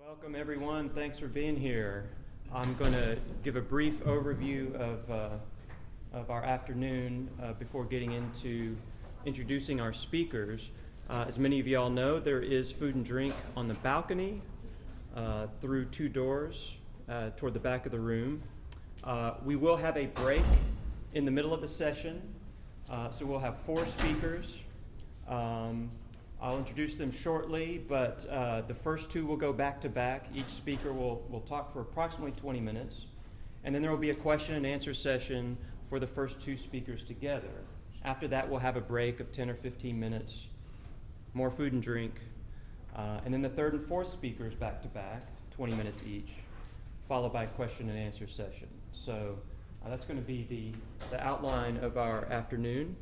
Welcome everyone, thanks for being here. I'm going to give a brief overview of our afternoon before getting into introducing our speakers. As many of you all know, there is food and drink on the balcony through two doors toward the back of the room. We will have a break in the middle of the session, so we'll have four speakers. I'll introduce them shortly, but the first two will go back to back. Each speaker will talk for approximately 20 minutes, and then there will be a question and answer session for the first two speakers together. After that, we'll have a break of 10 or 15 minutes, more food and drink, and then the third and fourth speakers back to back, 20 minutes each, followed by a question and answer session. So that's going to be the outline of our afternoon.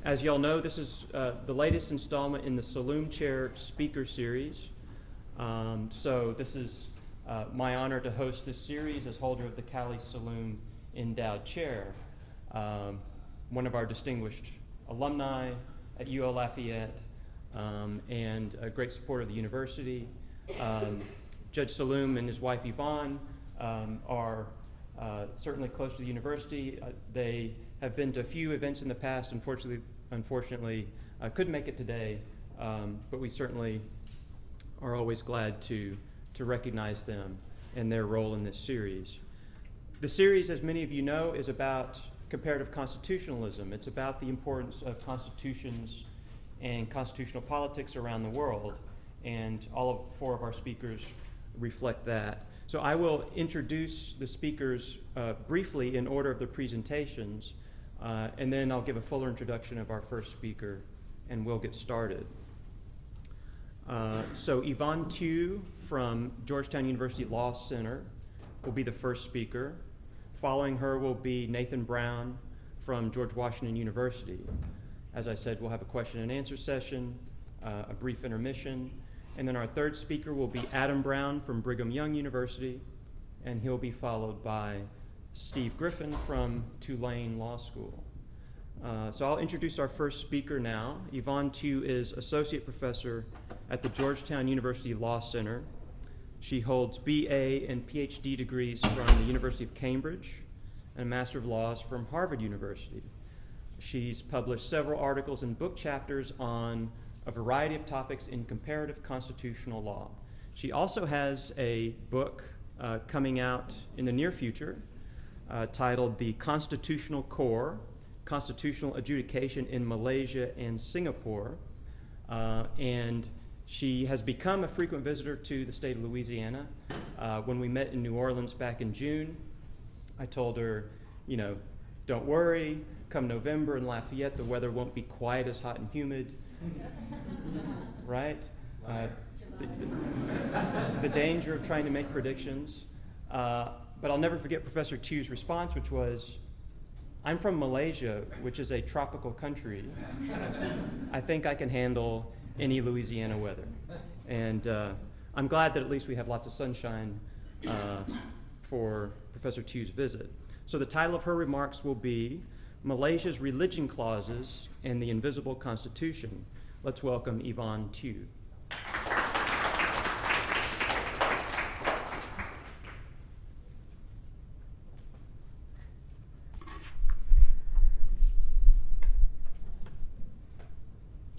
As you all know, this is the latest installment in the Saloom Chair Speaker Series. So this is my honor to host this series as holder of the Cali Saloom Endowed Chair. One of our distinguished alumni at UL Lafayette and a great supporter of the university. Judge Saloom and his wife Yvonne are certainly close to the university. They have been to a few events in the past. Unfortunately, couldn't make it today, but we certainly are always glad to recognize them and their role in this series. The series, as many of you know, is about comparative constitutionalism. It's about the importance of constitutions and constitutional politics around the world, and all of four of our speakers reflect that. So I will introduce the speakers briefly in order of their presentations, and then I'll give a fuller introduction of our first speaker, and we'll get started. So Yvonne Tu from Georgetown University Law Center will be the first speaker. Following her will be Nathan Brown from George Washington University. As I said, we'll have a question and answer session, a brief intermission, and then our third speaker will be Adam Brown from Brigham Young University, and he'll be followed by Steve Griffin from Tulane Law School. So I'll introduce our first speaker now. Yvonne Tu is Associate Professor at the Georgetown University Law Center. She holds BA and PhD degrees from the University of Cambridge and a Master of Laws from Harvard University. She's published several articles and book chapters on a variety of topics in comparative constitutional law. She also has a book coming out in the near future titled The Constitutional Core, Constitutional Adjudication in Malaysia and Singapore. And she has become a frequent visitor to the state of Louisiana. When we met in New Orleans back in June, I told her, don't worry, come November in Lafayette, the weather won't be quite as hot and humid, right? The danger of trying to make predictions. But I'll never forget Professor Tu's response, which was, I'm from Malaysia, which is a tropical country. I think I can handle any Louisiana weather. And I'm glad that at least we have lots of sunshine for Professor Tu's visit. So the title of her remarks will be Malaysia's Religion Clauses and the Invisible Constitution. Let's welcome Yvonne Tu.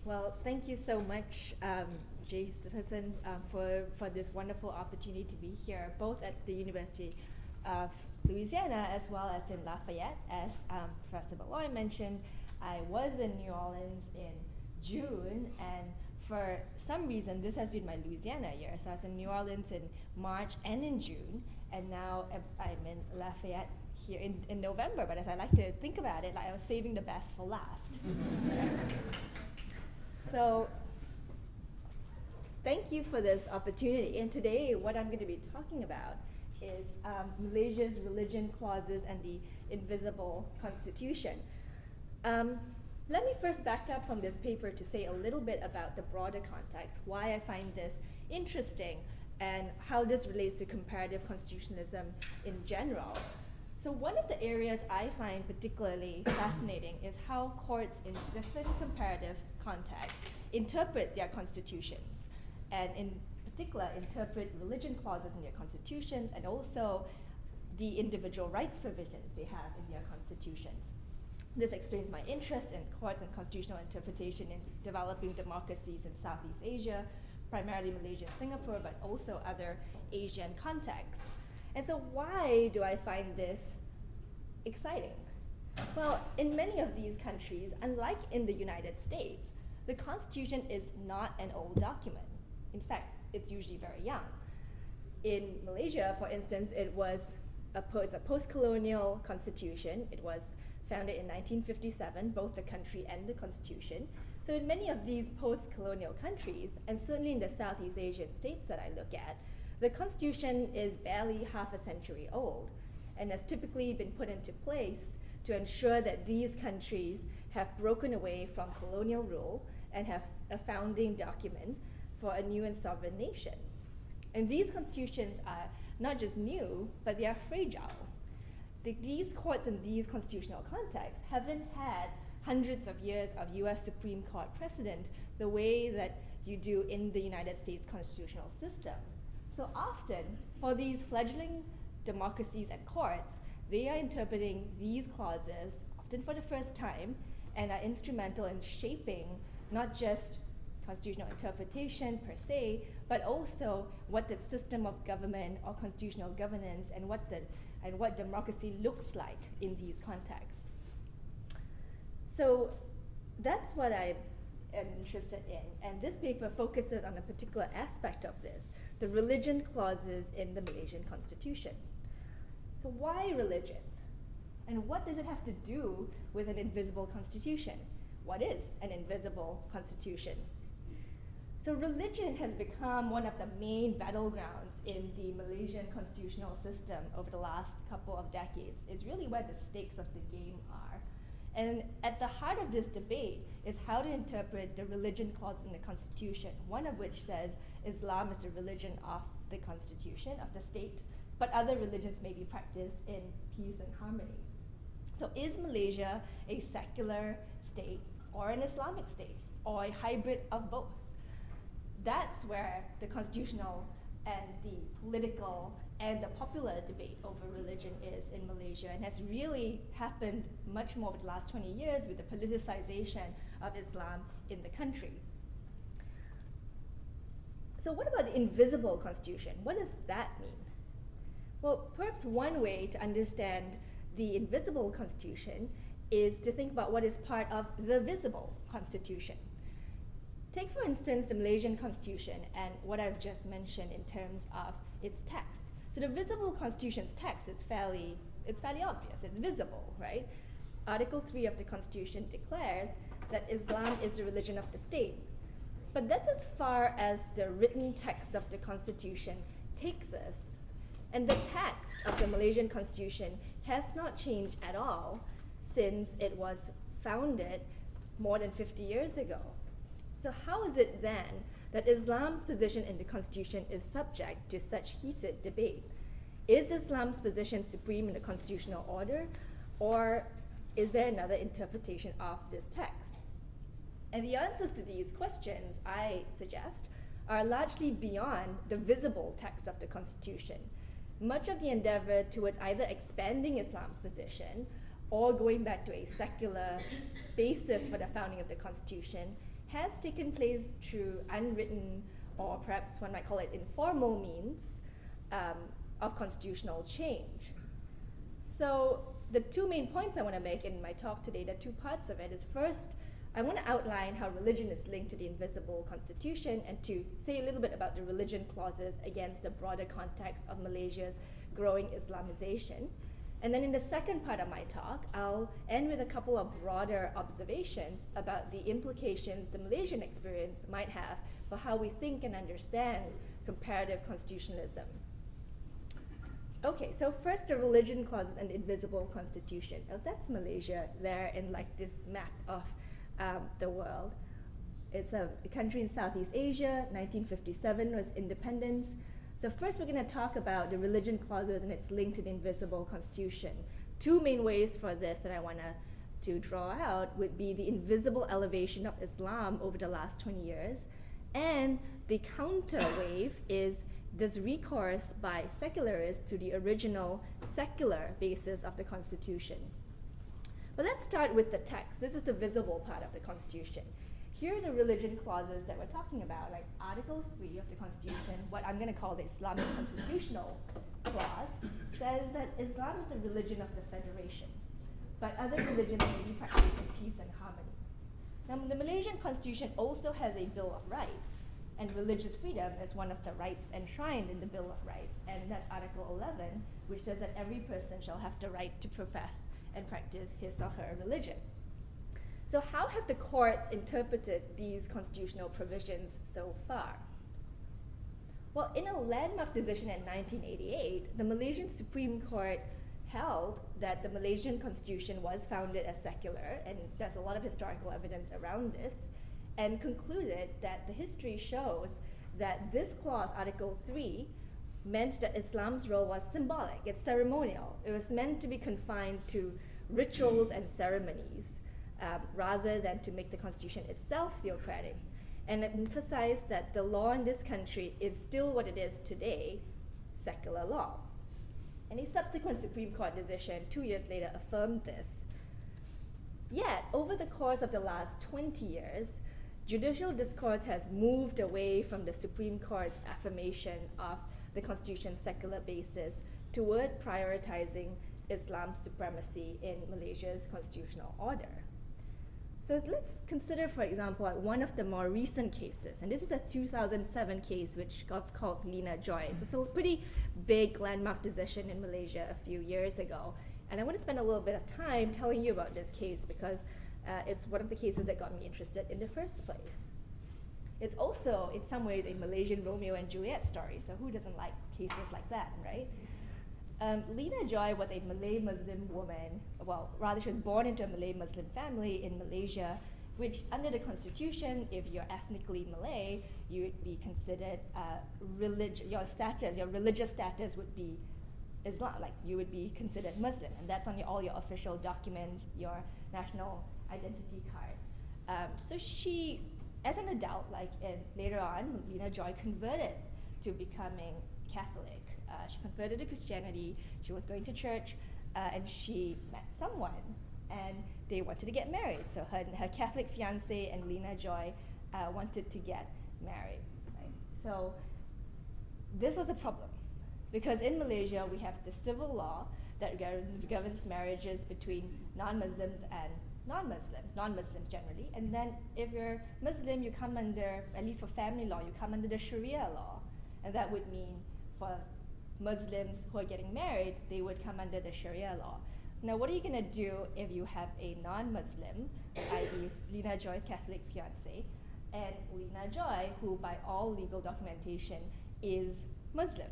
Well, thank you so much, Jason, for this wonderful opportunity to be here, both at the University of Louisiana as well as in Lafayette. As Professor Baloy mentioned, I was in New Orleans in June, and for some reason, this has been my Louisiana year. So I was in New Orleans in March and in June, and now I'm in Lafayette here in November. But as I like to think about it, I was saving the best for last. So thank you for this opportunity. And today, what I'm going to be talking about is Malaysia's religion clauses and the invisible constitution. Let me first back up from this paper to say a little bit about the broader context, why I find this interesting, and how this relates to comparative constitutionalism in general. So one of the areas I find particularly fascinating is how courts in different comparative contexts interpret their constitutions, and in particular, interpret religion clauses in their constitutions and also the individual rights provisions they have in their constitutions. This explains my interest in court and constitutional interpretation in developing democracies in Southeast Asia, primarily Malaysia and Singapore, but also other Asian contexts. And so why do I find this exciting? Well, in many of these countries, unlike in the United States, the Constitution is not an old document. In fact, it's usually very young. In Malaysia, for instance, it's a post-colonial constitution. It was founded in 1957, both the country and the constitution. So in many of these post-colonial countries, and certainly in the Southeast Asian states that I look at, the constitution is barely half a century old and has typically been put into place to ensure that these countries have broken away from colonial rule and have a founding document for a new and sovereign nation. And these constitutions are not just new, but they are fragile. These courts in these constitutional contexts haven't had hundreds of years of US Supreme Court precedent the way that you do in the United States constitutional system. So often, for these fledgling democracies and courts, they are interpreting these clauses, often for the first time, and are instrumental in shaping not just constitutional interpretation per se, but also what the system of government or constitutional governance and what democracy looks like in these contexts. So that's what I am interested in, and this paper focuses on a particular aspect of this, the religion clauses in the Malaysian constitution. So why religion? And what does it have to do with an invisible constitution? What is an invisible constitution? So religion has become one of the main battlegrounds in the Malaysian constitutional system over the last couple of decades. It's really where the stakes of the game are. And at the heart of this debate is how to interpret the religion clause in the Constitution, one of which says Islam is the religion of the Constitution, of the state, but other religions may be practiced in peace and harmony. So is Malaysia a secular state or an Islamic state, or a hybrid of both? That's where the constitutional and the political and the popular debate over religion is in Malaysia, and has really happened much more over the last 20 years with the politicization of Islam in the country. So what about the invisible constitution? What does that mean? Well, perhaps one way to understand the invisible constitution is to think about what is part of the visible constitution. Take, for instance, the Malaysian constitution and what I've just mentioned in terms of its text. So the visible constitution's text is fairly obvious. It's visible, right? Article 3 of the constitution declares that Islam is the religion of the state. But that's as far as the written text of the constitution takes us. And the text of the Malaysian constitution has not changed at all since it was founded more than 50 years ago. So how is it then that Islam's position in the Constitution is subject to such heated debate? Is Islam's position supreme in the constitutional order, or is there another interpretation of this text? And the answers to these questions, I suggest, are largely beyond the visible text of the Constitution. Much of the endeavor towards either expanding Islam's position or going back to a secular basis for the founding of the Constitution has taken place through unwritten, or perhaps one might call it informal means of constitutional change. So the two main points I want to make in my talk today, the two parts of it, is first, I want to outline how religion is linked to the invisible constitution, and to say a little bit about the religion clauses against the broader context of Malaysia's growing Islamization. And then in the second part of my talk, I'll end with a couple of broader observations about the implications the Malaysian experience might have for how we think and understand comparative constitutionalism. Okay, so first the religion clauses and the invisible constitution. Now that's Malaysia there in like this map of the world. It's a country in Southeast Asia. 1957 was independence. So first we're going to talk about the religion clauses and its link to the invisible constitution. Two main ways for this that I want to draw out would be the invisible elevation of Islam over the last 20 years, And the counter wave is this recourse by secularists to the original secular basis of the Constitution. But let's start with the text. This is the visible part of the Constitution. Here are the religion clauses that we're talking about, like Article 3 of the Constitution, what I'm going to call the Islamic Constitutional Clause, says that Islam is the religion of the Federation, but other religions may be practiced in peace and harmony. Now, the Malaysian Constitution also has a Bill of Rights, and religious freedom is one of the rights enshrined in the Bill of Rights, and that's Article 11, which says that every person shall have the right to profess and practice his or her religion. So how have the courts interpreted these constitutional provisions so far? Well, in a landmark decision in 1988, the Malaysian Supreme Court held that the Malaysian Constitution was founded as secular, and there's a lot of historical evidence around this, and concluded that the history shows that this clause, Article 3, meant that Islam's role was symbolic, it's ceremonial. It was meant to be confined to rituals and ceremonies, rather than to make the Constitution itself theocratic. And it emphasized that the law in this country is still what it is today, secular law. And a subsequent Supreme Court decision 2 years later affirmed this. Yet, over the course of the last 20 years, judicial discourse has moved away from the Supreme Court's affirmation of the Constitution's secular basis toward prioritizing Islam's supremacy in Malaysia's constitutional order. So let's consider, for example, one of the more recent cases, and this is a 2007 case which got called Lina Joy. It was a pretty big landmark decision in Malaysia a few years ago, and I want to spend a little bit of time telling you about this case because it's one of the cases that got me interested in the first place. It's also, in some ways, a Malaysian Romeo and Juliet story, so who doesn't like cases like that, right? Lina Joy was a Malay Muslim woman, well, rather she was born into a Malay Muslim family in Malaysia, which under the Constitution, if you're ethnically Malay, you would be considered, your religious status would be Islam, like you would be considered Muslim, and that's on all your official documents, your national identity card. So she, as an adult, later on, Lina Joy converted to becoming Catholic. She converted to Christianity, she was going to church, and she met someone, and they wanted to get married. So her Catholic fiancé and Lina Joy wanted to get married. Right? So this was a problem, because in Malaysia we have the civil law that governs marriages between non-Muslims and non-Muslims generally, and then if you're Muslim, you come under, at least for family law, you come under the Sharia law, and that would mean for Muslims who are getting married, they would come under the Sharia law. Now, what are you going to do if you have a non-Muslim, i.e. Lina Joy's Catholic fiancé, and Lina Joy, who by all legal documentation is Muslim?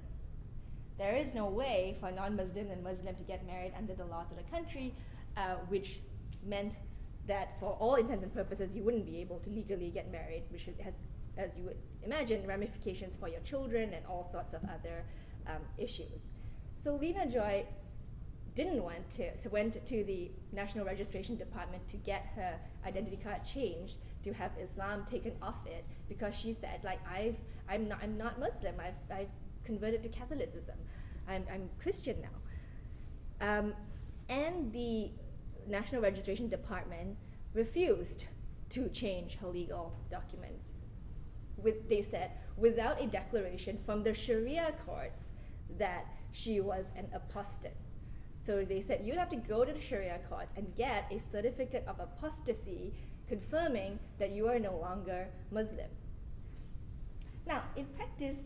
There is no way for a non-Muslim and Muslim to get married under the laws of the country, which meant that for all intents and purposes, you wouldn't be able to legally get married, which has, as you would imagine, ramifications for your children and all sorts of other issues. So Lina Joy didn't want to, so went to the National Registration Department to get her identity card changed to have Islam taken off it, because she said, I'm not Muslim. I've converted to Catholicism. I'm Christian now. And the National Registration Department refused to change her legal documents. They said, without a declaration from the Sharia courts that she was an apostate. So they said, you'd have to go to the Sharia courts and get a certificate of apostasy confirming that you are no longer Muslim. Now, in practice,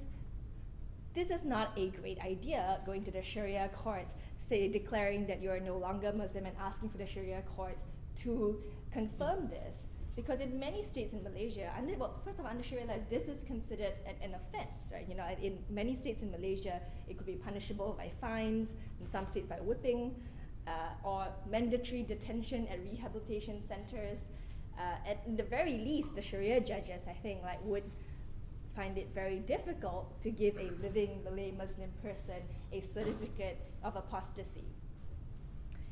this is not a great idea, going to the Sharia courts, say declaring that you are no longer Muslim and asking for the Sharia courts to confirm this. Because in many states in Malaysia, first of all, under Sharia law, this is considered an offense, right? In many states in Malaysia, it could be punishable by fines, in some states by whipping, or mandatory detention at rehabilitation centers. At the very least, the Sharia judges, I think, would find it very difficult to give a living Malay Muslim person a certificate of apostasy.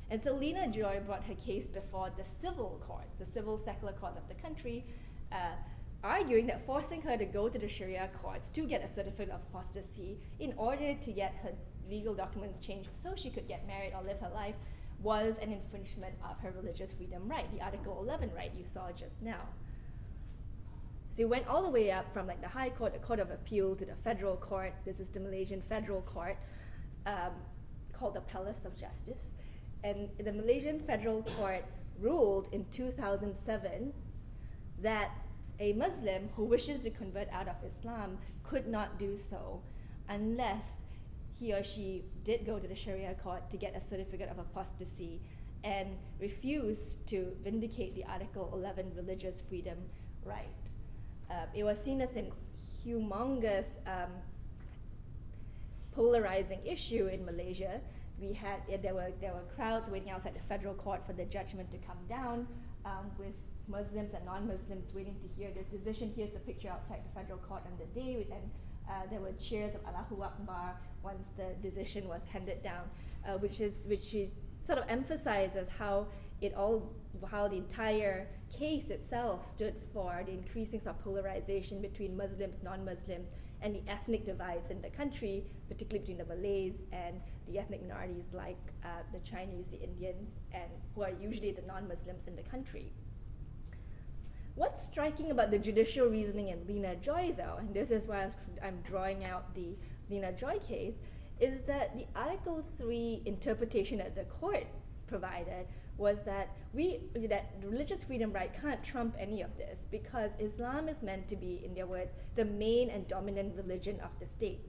And so Lina Joy brought her case before the civil courts, the civil secular courts of the country, arguing that forcing her to go to the Sharia courts to get a certificate of apostasy in order to get her legal documents changed so she could get married or live her life was an infringement of her religious freedom right, the Article 11 right you saw just now. So it went all the way up from like the High Court, the Court of Appeal, to the Federal Court. This is the Malaysian Federal Court, called the Palace of Justice. And the Malaysian Federal Court ruled in 2007 that a Muslim who wishes to convert out of Islam could not do so unless he or she did go to the Sharia court to get a certificate of apostasy and refused to vindicate the Article 11 religious freedom right. It was seen as a humongous polarizing issue in Malaysia. There were crowds waiting outside the federal court for the judgment to come down, with Muslims and non-Muslims waiting to hear the decision. Here's the picture outside the federal court on the day, and there were cheers of Allahu Akbar once the decision was handed down, which sort of emphasizes how the entire case itself stood for the increasing sort of polarization between Muslims, non-Muslims, and the ethnic divides in the country, particularly between the Malays and the ethnic minorities like the Chinese, the Indians, and who are usually the non-Muslims in the country. What's striking about the judicial reasoning in Lina Joy, though, and this is why I'm drawing out the Lina Joy case, is that the Article 3 interpretation that the court provided was that religious freedom right can't trump any of this because Islam is meant to be, in their words, the main and dominant religion of the state.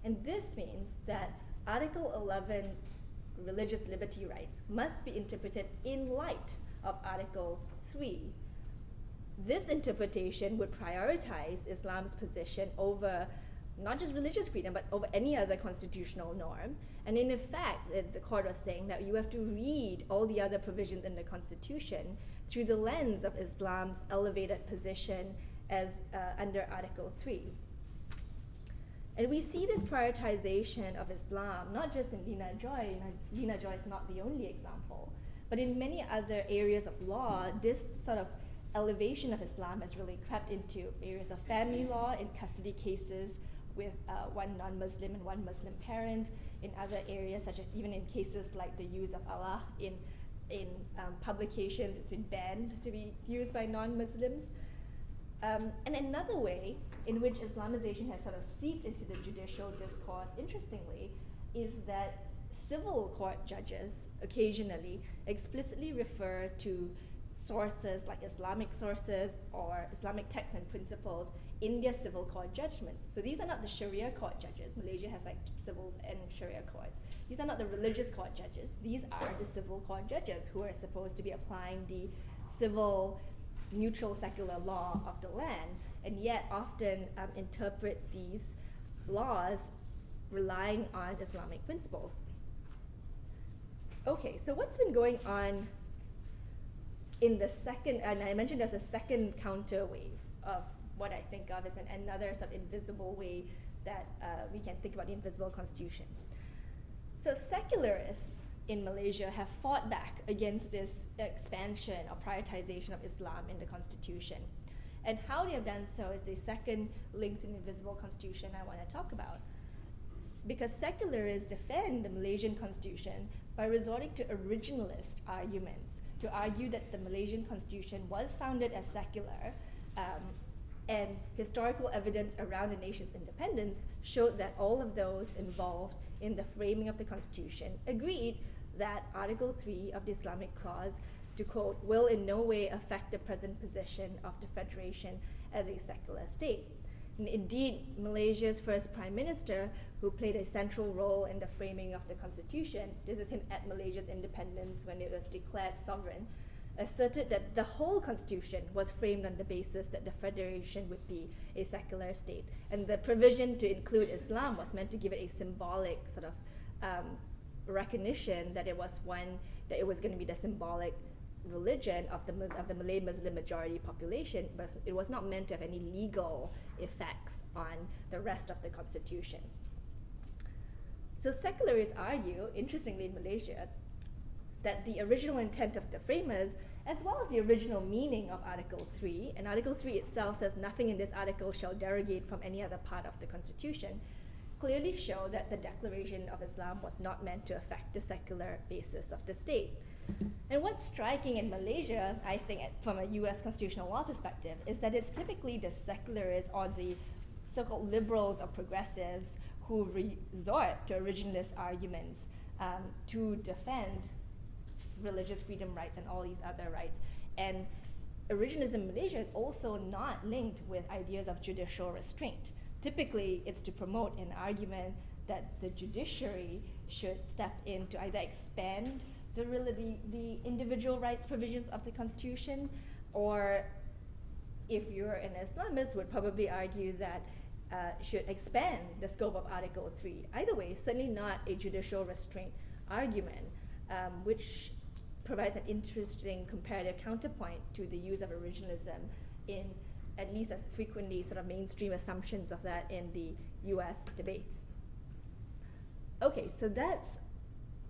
And this means that Article 11 religious liberty rights must be interpreted in light of Article 3. This interpretation would prioritize Islam's position over not just religious freedom, but over any other constitutional norm. And in effect, the court was saying that you have to read all the other provisions in the Constitution through the lens of Islam's elevated position as under Article 3. And we see this prioritization of Islam, not just in Lina Joy. Lina Joy is not the only example, but in many other areas of law, this sort of elevation of Islam has really crept into areas of family law, in custody cases with one non-Muslim and one Muslim parent, in other areas such as even in cases like the use of Allah in publications, it's been banned to be used by non-Muslims. And another way in which Islamization has sort of seeped into the judicial discourse, interestingly, is that civil court judges occasionally explicitly refer to sources like Islamic sources or Islamic texts and principles in their civil court judgments. So these are not the Sharia court judges. Malaysia has like civil and Sharia courts. These are not the religious court judges. These are the civil court judges who are supposed to be applying the civil, neutral, secular law of the land, and yet often interpret these laws relying on Islamic principles. Okay, so what's been going on in the second, and I mentioned there's a second counter wave of what I think of as another sort of invisible way that we can think about the invisible constitution. So secularists in Malaysia have fought back against this expansion or prioritization of Islam in the constitution. And how they have done so is the second link to the invisible constitution I want to talk about. Because secularists defend the Malaysian constitution by resorting to originalist arguments, to argue that the Malaysian constitution was founded as secular, and historical evidence around the nation's independence showed that all of those involved in the framing of the constitution agreed that Article 3 of the Islamic Clause, to quote, will in no way affect the present position of the Federation as a secular state. And indeed, Malaysia's first Prime Minister, who played a central role in the framing of the constitution, this is him at Malaysia's independence when it was declared sovereign, asserted that the whole constitution was framed on the basis that the Federation would be a secular state. And the provision to include Islam was meant to give it a symbolic sort of recognition that it was going to be the symbolic religion of the Malay Muslim majority population, but it was not meant to have any legal effects on the rest of the constitution. So secularists argue, interestingly in Malaysia, that the original intent of the framers as well as the original meaning of Article 3, and Article 3 itself says nothing in this article shall derogate from any other part of the Constitution, clearly show that the Declaration of Islam was not meant to affect the secular basis of the state. And what's striking in Malaysia, I think, from a US constitutional law perspective, is that it's typically the secularists or the so-called liberals or progressives who resort to originalist arguments to defend religious freedom rights and all these other rights. And originalism in Malaysia is also not linked with ideas of judicial restraint. Typically, it's to promote an argument that the judiciary should step in to either expand the individual rights provisions of the Constitution, or if you're an Islamist, would probably argue that should expand the scope of Article 3. Either way, certainly not a judicial restraint argument, which provides an interesting comparative counterpoint to the use of originalism in at least as frequently sort of mainstream assumptions of that in the US debates. Okay, so that's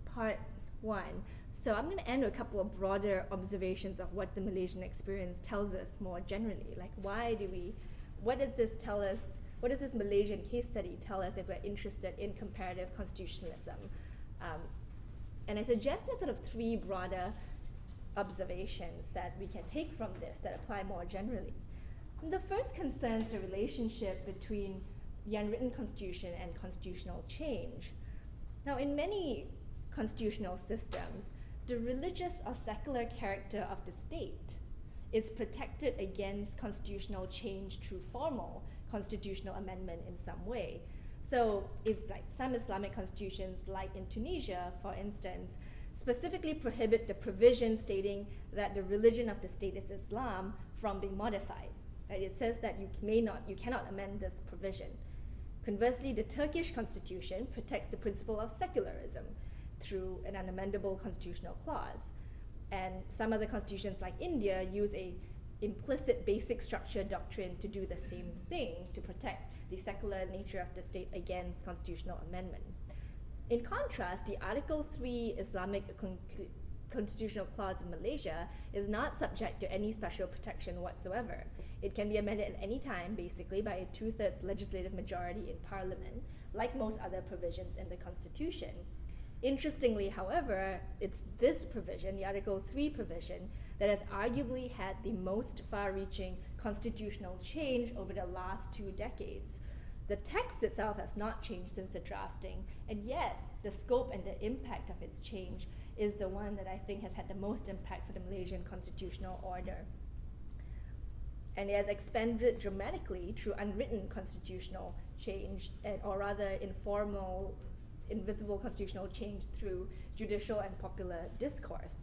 part one. So I'm going to end with a couple of broader observations of what the Malaysian experience tells us more generally. Like, what does this tell us? What does this Malaysian case study tell us if we're interested in comparative constitutionalism? And I suggest there's sort of three broader observations that we can take from this that apply more generally. And the first concerns the relationship between the unwritten constitution and constitutional change. Now, in many constitutional systems, the religious or secular character of the state is protected against constitutional change through formal constitutional amendment in some way. So if like some Islamic constitutions, like in Tunisia, for instance, specifically prohibit the provision stating that the religion of the state is Islam from being modified. Right? It says that you cannot amend this provision. Conversely, the Turkish constitution protects the principle of secularism through an unamendable constitutional clause. And some other constitutions like India use a implicit basic structure doctrine to do the same thing, to protect the secular nature of the state against constitutional amendment. In contrast, the Article 3 Islamic constitutional clause in Malaysia is not subject to any special protection whatsoever. It can be amended at any time, basically, by a 2/3 legislative majority in Parliament, like most other provisions in the Constitution. Interestingly, however, it's this provision, the Article 3 provision, that has arguably had the most far-reaching constitutional change over the last 2 decades. The text itself has not changed since the drafting, and yet the scope and the impact of its change is the one that I think has had the most impact for the Malaysian constitutional order. And it has expanded dramatically through unwritten constitutional change, or rather informal, invisible constitutional change through judicial and popular discourse.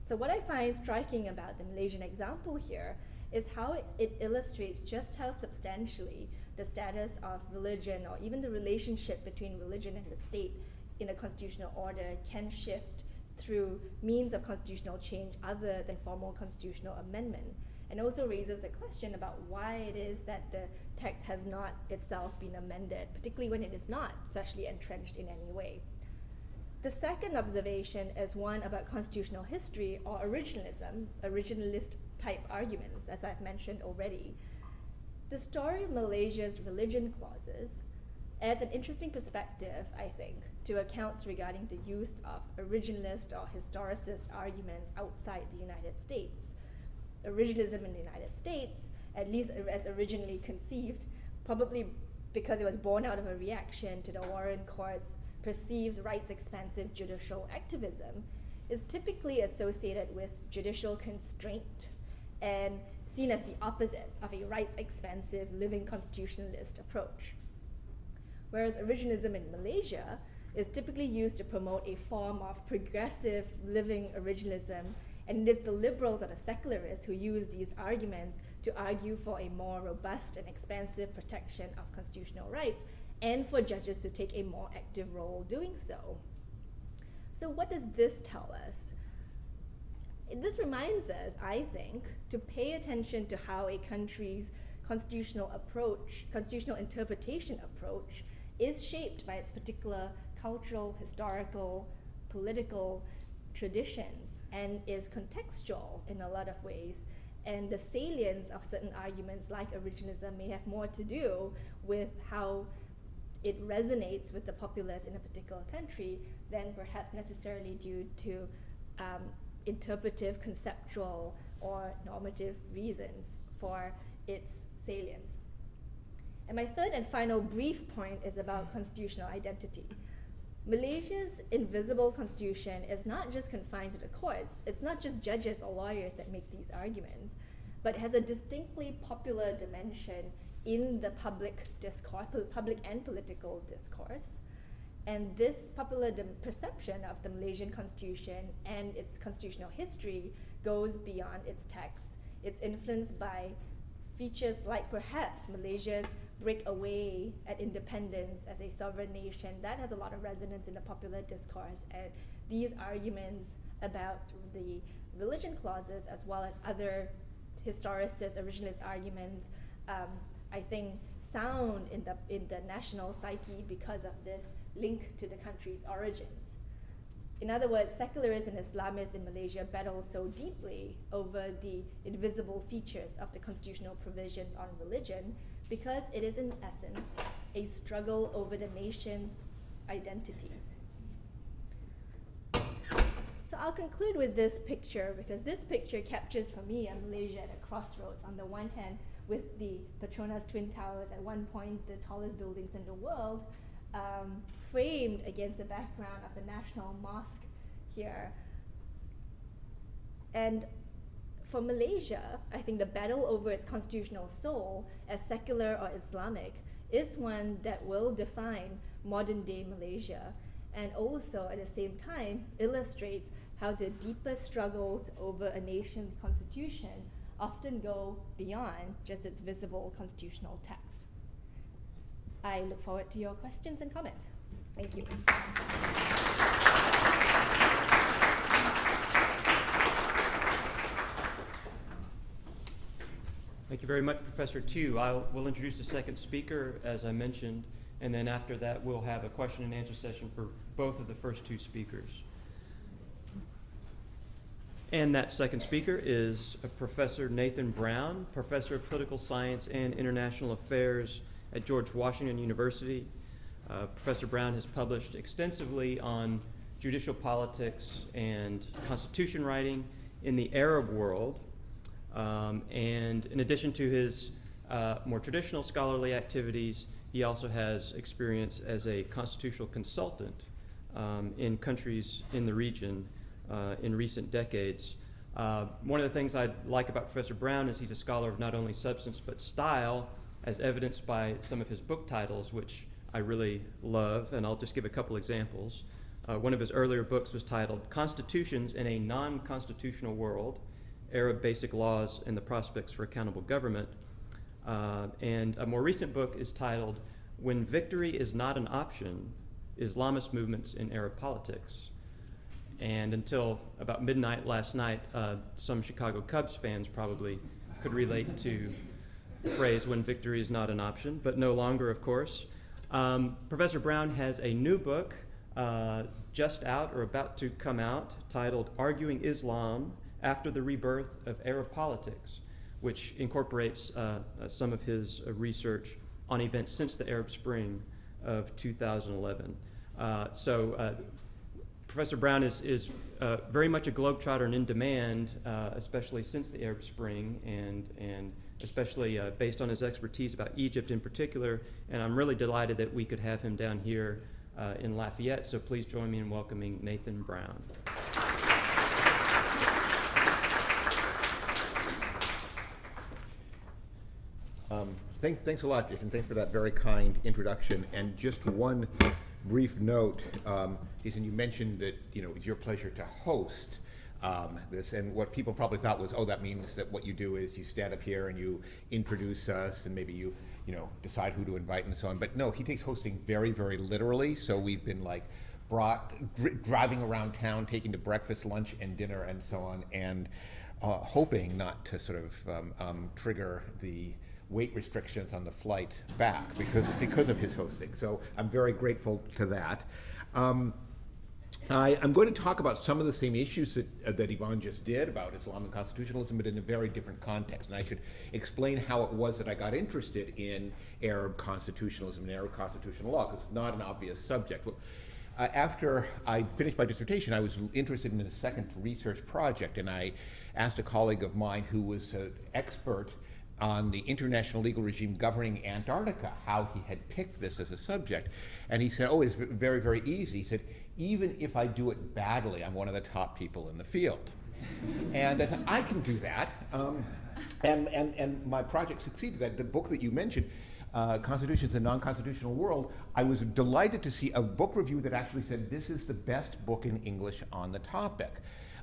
So what I find striking about the Malaysian example here is how it illustrates just how substantially the status of religion, or even the relationship between religion and the state in a constitutional order, can shift through means of constitutional change other than formal constitutional amendment, and also raises a question about why it is that the text has not itself been amended, particularly when it is not especially entrenched in any way. The second observation is one about constitutional history or originalism, originalist type arguments, as I've mentioned already. The story of Malaysia's religion clauses adds an interesting perspective, I think, to accounts regarding the use of originalist or historicist arguments outside the United States. Originalism in the United States, at least as originally conceived, probably because it was born out of a reaction to the Warren Court's perceived rights-expansive judicial activism, is typically associated with judicial constraint and seen as the opposite of a rights-expansive living constitutionalist approach. Whereas originalism in Malaysia is typically used to promote a form of progressive living originalism, and it is the liberals or the secularists who use these arguments to argue for a more robust and expansive protection of constitutional rights, and for judges to take a more active role doing so. So what does this tell us? This reminds us, I think, to pay attention to how a country's constitutional interpretation approach is shaped by its particular cultural, historical, political traditions, and is contextual in a lot of ways. And the salience of certain arguments like originalism may have more to do with how it resonates with the populace in a particular country than perhaps necessarily due to interpretive, conceptual, or normative reasons for its salience. And my third and final brief point is about constitutional identity. Malaysia's invisible constitution is not just confined to the courts. It's not just judges or lawyers that make these arguments, but has a distinctly popular dimension in the public discourse, public and political discourse. And this popular perception of the Malaysian constitution and its constitutional history goes beyond its text. It's influenced by features like perhaps Malaysia's breakaway at independence as a sovereign nation. That has a lot of resonance in the popular discourse, and these arguments about the religion clauses as well as other historicist, originalist arguments, I think sound in the national psyche because of this link to the country's origins. In other words, secularists and Islamists in Malaysia battle so deeply over the invisible features of the constitutional provisions on religion because it is in essence a struggle over the nation's identity. So I'll conclude with this picture because this picture captures for me a Malaysia at a crossroads. On the one hand, with the Petronas Twin Towers, at one point the tallest buildings in the world, framed against the background of the National Mosque here. And for Malaysia, I think the battle over its constitutional soul as secular or Islamic is one that will define modern-day Malaysia, and also at the same time illustrates how the deeper struggles over a nation's constitution often go beyond just its visible constitutional text. I look forward to your questions and comments. Thank you. Thank you very much, Professor Tu. We'll introduce the second speaker, as I mentioned, and then after that we'll have a question and answer session for both of the first two speakers. And that second speaker is Professor Nathan Brown, Professor of Political Science and International Affairs at George Washington University. Professor Brown has published extensively on judicial politics and constitution writing in the Arab world. And in addition to his more traditional scholarly activities, he also has experience as a constitutional consultant in countries in the region in recent decades. One of the things I like about Professor Brown is he's a scholar of not only substance but style, as evidenced by some of his book titles, which I really love, and I'll just give a couple examples. One of his earlier books was titled Constitutions in a Non-Constitutional World, Arab Basic Laws and the Prospects for Accountable Government. And a more recent book is titled When Victory is Not an Option, Islamist Movements in Arab Politics. And until about midnight last night, some Chicago Cubs fans probably could relate to the phrase when victory is not an option, but no longer, of course. Professor Brown has a new book just out or about to come out titled Arguing Islam After the Rebirth of Arab Politics, which incorporates some of his research on events since the Arab Spring of 2011. Professor Brown is very much a globetrotter and in demand, especially since the Arab Spring, and especially based on his expertise about Egypt in particular. And I'm really delighted that we could have him down here in Lafayette. So please join me in welcoming Nathan Brown. Thanks a lot, Jason. Thanks for that very kind introduction. And just one brief note, Jason, you mentioned that it was your pleasure to host this, and what people probably thought was, oh, that means that what you do is you stand up here and you introduce us, and maybe you decide who to invite and so on. But no, he takes hosting very, very literally. So we've been driving around town, taking to breakfast, lunch, and dinner, and so on, and hoping not to sort of trigger the weight restrictions on the flight back because of his hosting. So I'm very grateful to that. I'm going to talk about some of the same issues that Yvonne just did about Islam and constitutionalism, but in a very different context. And I should explain how it was that I got interested in Arab constitutionalism and Arab constitutional law, because it's not an obvious subject. Well, after I finished my dissertation, I was interested in a second research project, and I asked a colleague of mine who was an expert on the international legal regime governing Antarctica, how he had picked this as a subject. And he said, oh, it's very, very easy. He said, even if I do it badly, I'm one of the top people in the field. And I thought, I can do that. And my project succeeded. The book that you mentioned, Constitutions in a Non-Constitutional World, I was delighted to see a book review that actually said this is the best book in English on the topic.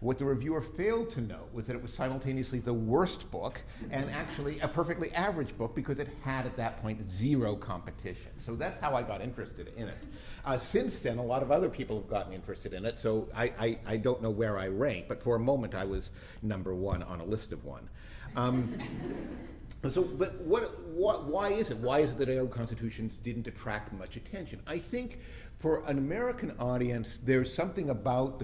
What the reviewer failed to note was that it was simultaneously the worst book and actually a perfectly average book, because it had at that point zero competition. So that's how I got interested in it. Since then, a lot of other people have gotten interested in it, so I don't know where I rank, but for a moment I was number one on a list of one. But why is it? Why is it that Arab constitutions didn't attract much attention? I think for an American audience, there's something about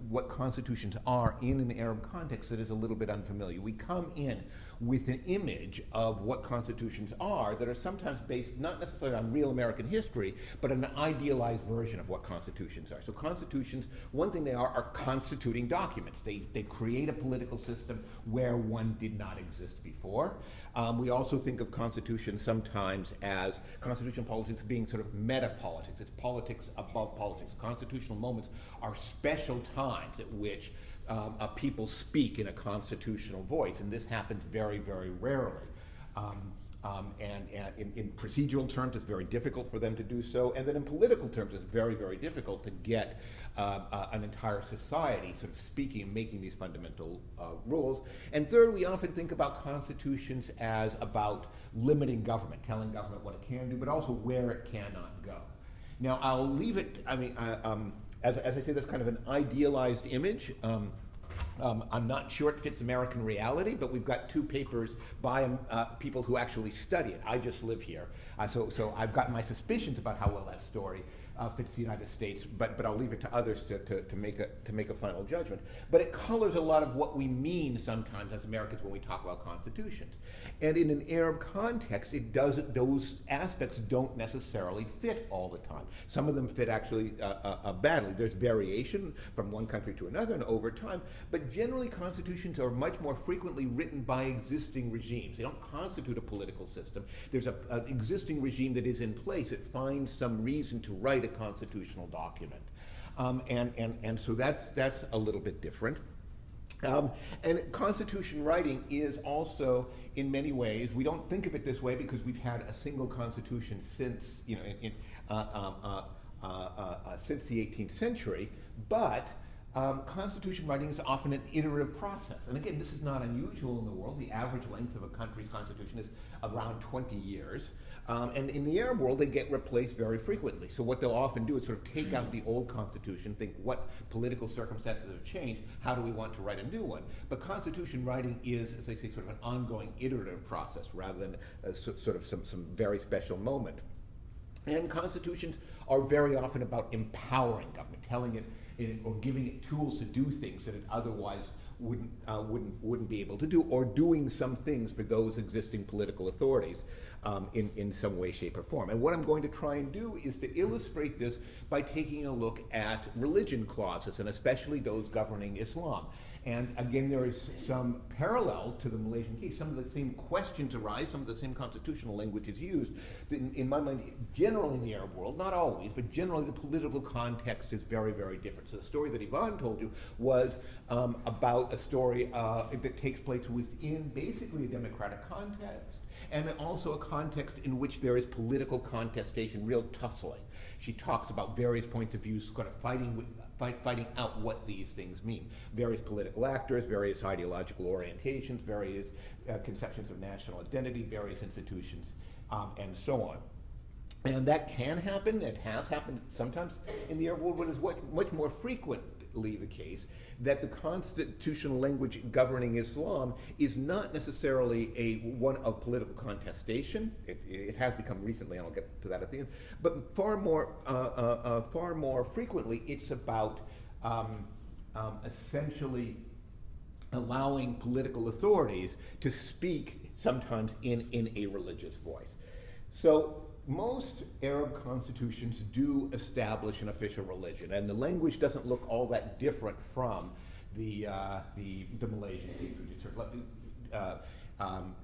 what constitutions are in an Arab context that is a little bit unfamiliar. We come in with an image of what constitutions are that are sometimes based not necessarily on real American history, but an idealized version of what constitutions are. So constitutions, one thing they are constituting documents. They create a political system where one did not exist before. We also think of constitutions sometimes as constitutional politics being sort of meta-politics. It's politics above politics. Constitutional moments are special times at which people speak in a constitutional voice, and this happens very, very rarely. And in procedural terms, it's very difficult for them to do so, and then in political terms, it's very, very difficult to get an entire society sort of speaking and making these fundamental rules. And third, we often think about constitutions as about limiting government, telling government what it can do, but also where it cannot go. Now, I'll leave it, as I say, that's kind of an idealized image. I'm not sure it fits American reality, but we've got two papers by people who actually study it. I just live here, so I've got my suspicions about how well that story fits the United States, but I'll leave it to others to make a final judgment. But it colors a lot of what we mean sometimes as Americans when we talk about constitutions. And in an Arab context, those aspects don't necessarily fit all the time. Some of them fit actually badly. There's variation from one country to another and over time, but generally constitutions are much more frequently written by existing regimes. They don't constitute a political system. There's an existing regime that is in place. It finds some reason to write a constitutional document. And so that's a little bit different. And constitution writing is also, in many ways, we don't think of it this way because we've had a single constitution since, since the 18th century, but constitution writing is often an iterative process. And again, this is not unusual in the world. The average length of a country's constitution is around 20 years. And in the Arab world, they get replaced very frequently. So what they'll often do is sort of take out the old constitution, think what political circumstances have changed, how do we want to write a new one? But constitution writing is, as I say, sort of an ongoing iterative process rather than sort of some very special moment. And constitutions are very often about empowering government, telling it or giving it tools to do things that it otherwise wouldn't be able to do, or doing some things for those existing political authorities in some way, shape, or form. And what I'm going to try and do is to illustrate this by taking a look at religion clauses, and especially those governing Islam. And again, there is some parallel to the Malaysian case. Some of the same questions arise, some of the same constitutional language is used. In my mind, generally in the Arab world, not always, but generally the political context is very, very different. So the story that Yvonne told you was about a story that takes place within basically a democratic context, and also a context in which there is political contestation, real tussling. She talks about various points of view, kind of fighting out what these things mean. Various political actors, various ideological orientations, various conceptions of national identity, various institutions, and so on. And that can happen, it has happened sometimes in the Arab world, but is much more frequent the case that the constitutional language governing Islam is not necessarily one of political contestation. It has become recently, and I'll get to that at the end, but far more frequently, it's about essentially allowing political authorities to speak sometimes in a religious voice. So most Arab constitutions do establish an official religion, and the language doesn't look all that different from the Malaysian case.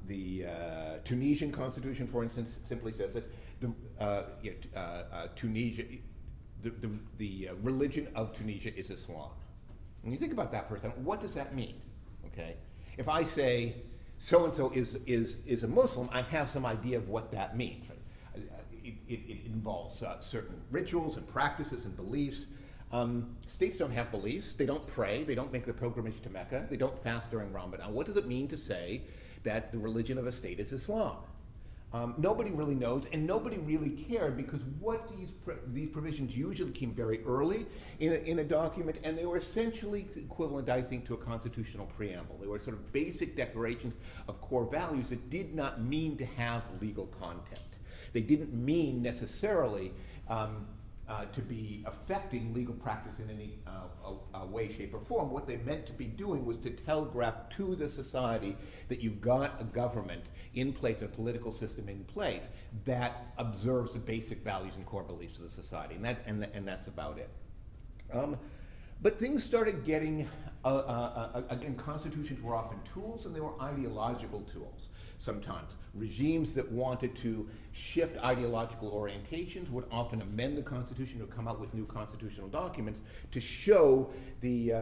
The Tunisian constitution, for instance, simply says that Tunisia, the religion of Tunisia is Islam. When you think about that for a second, what does that mean? Okay, if I say so-and-so is a Muslim, I have some idea of what that means. Right? It involves certain rituals and practices and beliefs. States don't have beliefs. They don't pray. They don't make the pilgrimage to Mecca. They don't fast during Ramadan. What does it mean to say that the religion of a state is Islam? Nobody really knows, and nobody really cared, because what these provisions usually came very early in a document, and they were essentially equivalent, I think, to a constitutional preamble. They were sort of basic declarations of core values that did not mean to have legal content. They didn't mean necessarily to be affecting legal practice in any way, shape, or form. What they meant to be doing was to telegraph to the society that you've got a government in place, a political system in place that observes the basic values and core beliefs of the society, and that's about it. But things started getting, again, constitutions were often tools, and they were ideological tools. Sometimes regimes that wanted to shift ideological orientations would often amend the Constitution or come out with new constitutional documents to show the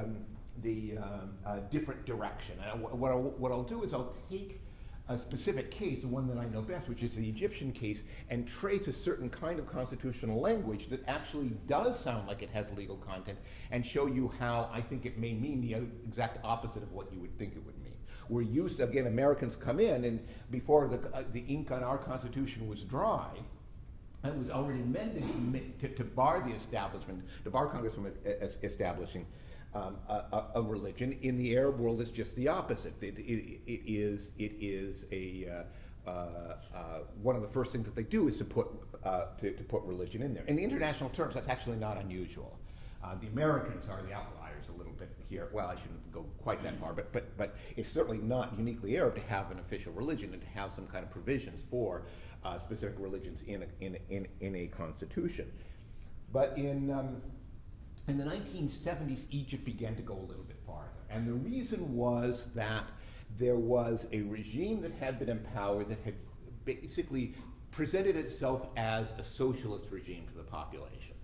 different direction. And what I'll do is I'll take a specific case, the one that I know best, which is the Egyptian case, and trace a certain kind of constitutional language that actually does sound like it has legal content, and show you how I think it may mean the exact opposite of what you would think it would mean. We're used to, again, Americans come in, and before the ink on our Constitution was dry, it was already amended to bar the establishment, to bar Congress from establishing a religion. In the Arab world, it's just the opposite. It is one of the first things that they do is to put religion in there. In the international terms, that's actually not unusual. The Americans are the outliers a little bit here. Well, I shouldn't go quite that far, but it's certainly not uniquely Arab to have an official religion and to have some kind of provisions for specific religions in a constitution. But in the 1970s, Egypt began to go a little bit farther, and the reason was that there was a regime that had been in power that had basically presented itself as a socialist regime to the population.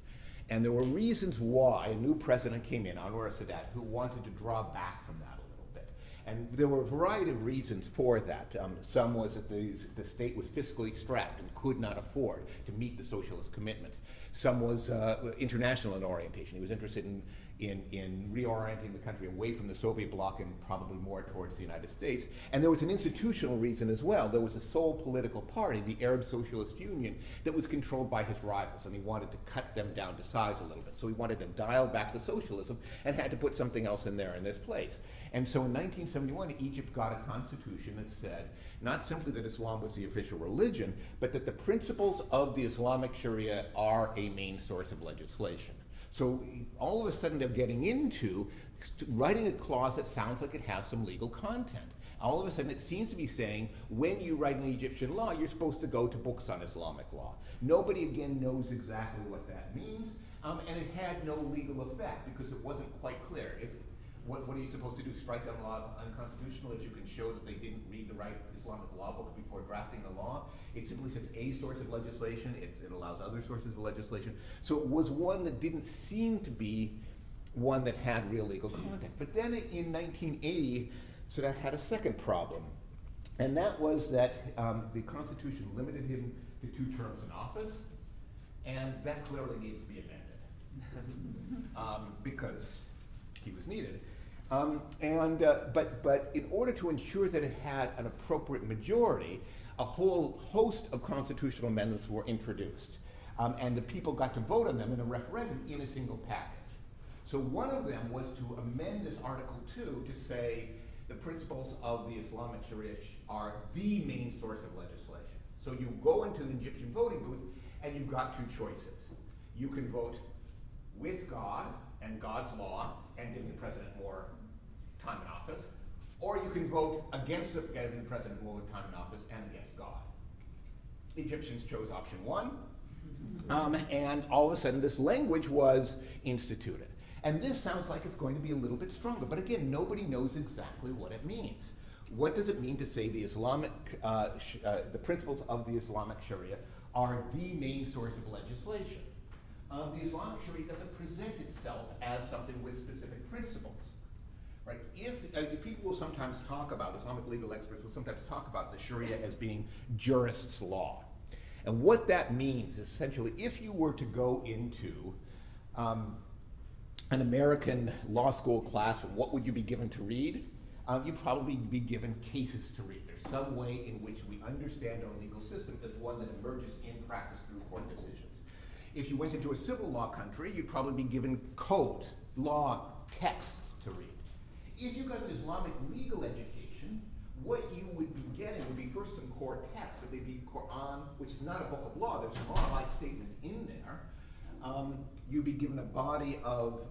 And there were reasons why a new president came in, Anwar Sadat, who wanted to draw back from that a little bit. And there were a variety of reasons for that. Some was that the state was fiscally strapped and could not afford to meet the socialist commitments. Some was international in orientation. He was interested in reorienting the country away from the Soviet bloc and probably more towards the United States. And there was an institutional reason as well. There was a sole political party, the Arab Socialist Union, that was controlled by his rivals, and he wanted to cut them down to size a little bit. So he wanted to dial back the socialism and had to put something else in there in this place. And so in 1971, Egypt got a constitution that said not simply that Islam was the official religion, but that the principles of the Islamic Sharia are a main source of legislation. So all of a sudden they're getting into writing a clause that sounds like it has some legal content. All of a sudden it seems to be saying when you write an Egyptian law, you're supposed to go to books on Islamic law. Nobody, again, knows exactly what that means, and it had no legal effect because it wasn't quite clear. What are you supposed to do, strike down law unconstitutional if you can show that they didn't read the right Islamic law books before drafting the law? It simply says a source of legislation. It allows other sources of legislation. So it was one that didn't seem to be one that had real legal content. But then in 1980, Sadat had a second problem, and that was that the Constitution limited him to 2 terms in office, and that clearly needed to be amended because he was needed. But in order to ensure that it had an appropriate majority, a whole host of constitutional amendments were introduced. And the people got to vote on them in a referendum in a single package. So one of them was to amend this Article 2 to say the principles of the Islamic Sharia are the main source of legislation. So you go into the Egyptian voting booth and you've got two choices. You can vote with God and God's law and giving the president more time in office, or you can vote against giving the president more time in office and against God. Egyptians chose option 1, and all of a sudden this language was instituted. And this sounds like it's going to be a little bit stronger, but again, nobody knows exactly what it means. What does it mean to say the Islamic, the principles of the Islamic Sharia are the main source of legislation? The Islamic Sharia doesn't present itself as something with specific principles, right? If people will sometimes talk about, Islamic legal experts will sometimes talk about the Sharia as being jurist's law. And what that means, essentially, if you were to go into an American law school class, what would you be given to read? You'd probably be given cases to read. There's some way in which we understand our legal system as one that emerges in practice through court decisions. If you went into a civil law country, you'd probably be given codes, law, texts to read. If you got an Islamic legal education, what you would be getting would be first some core text, but they'd be Quran, which is not a book of law. There's some law-like statements in there. You'd be given a body of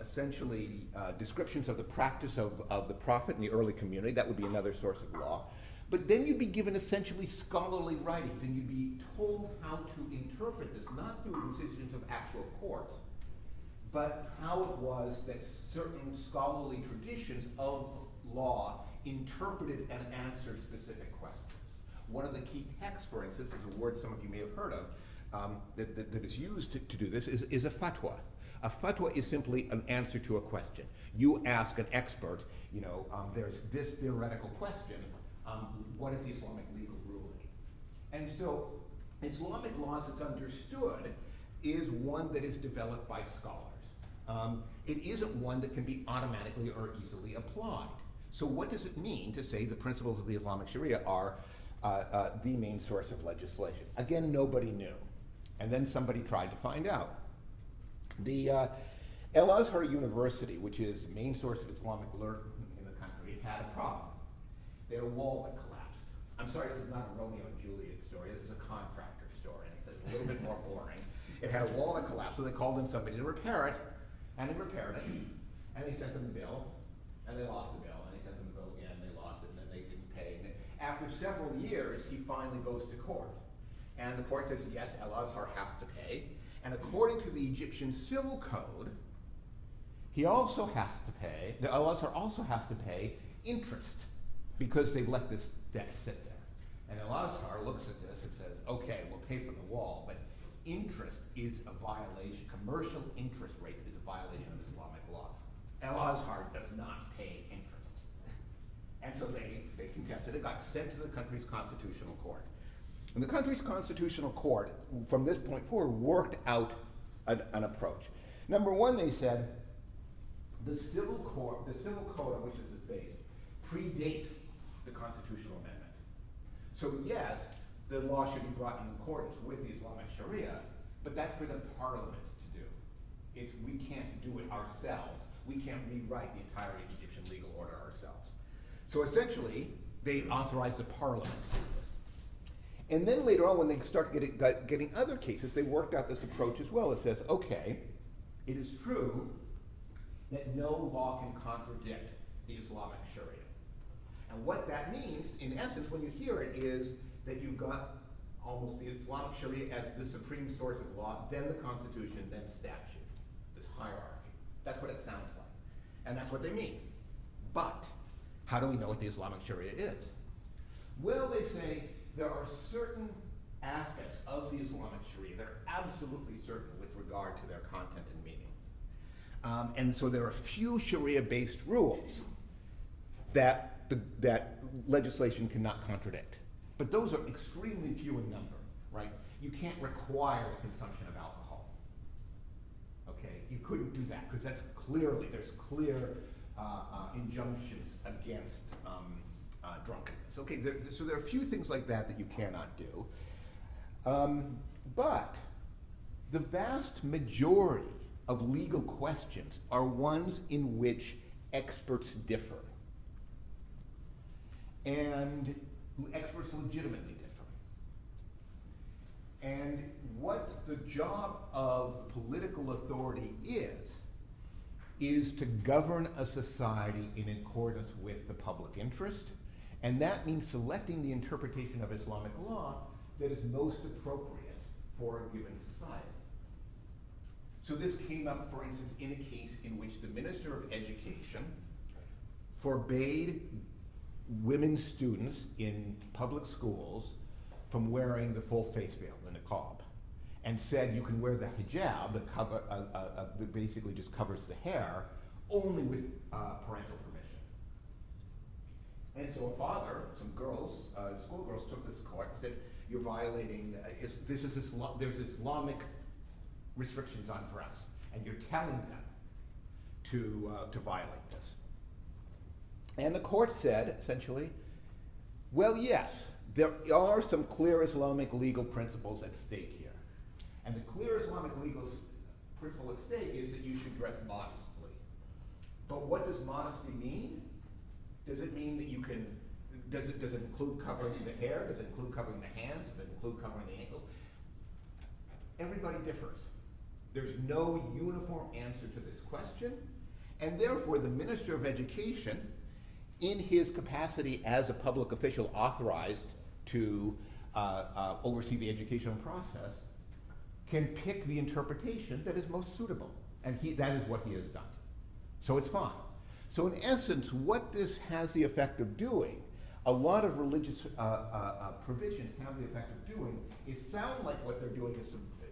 essentially descriptions of the practice of the Prophet in the early community. That would be another source of law. But then you'd be given essentially scholarly writings, and you'd be told how to interpret this, not through decisions of actual courts, but how it was that certain scholarly traditions of law interpreted and answered specific questions. One of the key texts, for instance, is a word some of you may have heard of, that is used to do this, is a fatwa. A fatwa is simply an answer to a question. You ask an expert, there's this theoretical question, what is the Islamic legal ruling? And so Islamic law, as it's understood, is one that is developed by scholars. It isn't one that can be automatically or easily applied. So what does it mean to say the principles of the Islamic Sharia are the main source of legislation? Again, nobody knew. And then somebody tried to find out. The Al-Azhar University, which is the main source of Islamic learning in the country, had a problem. Their wall had collapsed. I'm sorry, this is not a Romeo and Juliet story. This is a contractor story. It's a little bit more boring. It had a wall that collapsed, so they called in somebody to repair it, and they repaired it, and they sent them the bill, and they lost the bill, and they sent them the bill again, and they lost it, and then they didn't pay. And after several years, he finally goes to court. And the court says, yes, Al-Azhar has to pay. And according to the Egyptian civil code, he also has to pay, the Al-Azhar also has to pay interest because they've let this debt sit there. And Al-Azhar looks at this and says, okay, we'll pay for the wall, but interest is a violation. Commercial interest rate is a violation of Islamic law. Al-Azhar does not pay interest. And so they contested it, got sent to the country's constitutional court. And the country's constitutional court, from this point forward, worked out an approach. Number one, they said, the civil code on which this is based predates the constitutional amendment. So yes, the law should be brought in accordance with the Islamic Sharia, but that's for the parliament to do. We can't do it ourselves. We can't rewrite the entire Egyptian legal order ourselves. So essentially, they authorized the parliament to do this. And then later on, when they start getting other cases, they worked out this approach as well. It says, okay, it is true that no law can contradict the Islamic Sharia. And what that means, in essence, when you hear it, is that you've got almost the Islamic Sharia as the supreme source of law, then the Constitution, then statute, this hierarchy. That's what it sounds like. And that's what they mean. But how do we know what the Islamic Sharia is? Well, they say there are certain aspects of the Islamic Sharia that are absolutely certain with regard to their content and meaning. And so there are a few Sharia-based rules that legislation cannot contradict. But those are extremely few in number, right? You can't require the consumption of alcohol. Okay, you couldn't do that because there's clear injunctions against drunkenness. Okay, so there are a few things like that you cannot do. But the vast majority of legal questions are ones in which experts differ. And experts legitimately differ. And what the job of political authority is to govern a society in accordance with the public interest, and that means selecting the interpretation of Islamic law that is most appropriate for a given society. So this came up, for instance, in a case in which the Minister of Education forbade women students in public schools from wearing the full face veil, the niqab, and said you can wear the hijab that basically just covers the hair, only with parental permission. And so a father, some girls, schoolgirls, took this to court and said, you're violating, there's Islamic restrictions on dress, and you're telling them to violate this. And the court said, essentially, well, yes, there are some clear Islamic legal principles at stake here. And the clear Islamic legal principle at stake is that you should dress modestly. But what does modesty mean? Does it mean that you can, does it include covering the hair? Does it include covering the hands? Does it include covering the ankles? Everybody differs. There's no uniform answer to this question, and therefore the Minister of Education, in his capacity as a public official authorized to oversee the educational process, can pick the interpretation that is most suitable, and that is what he has done. So it's fine. So in essence, what this has the effect of doing, a lot of religious provisions have the effect of doing, is sound like what they're doing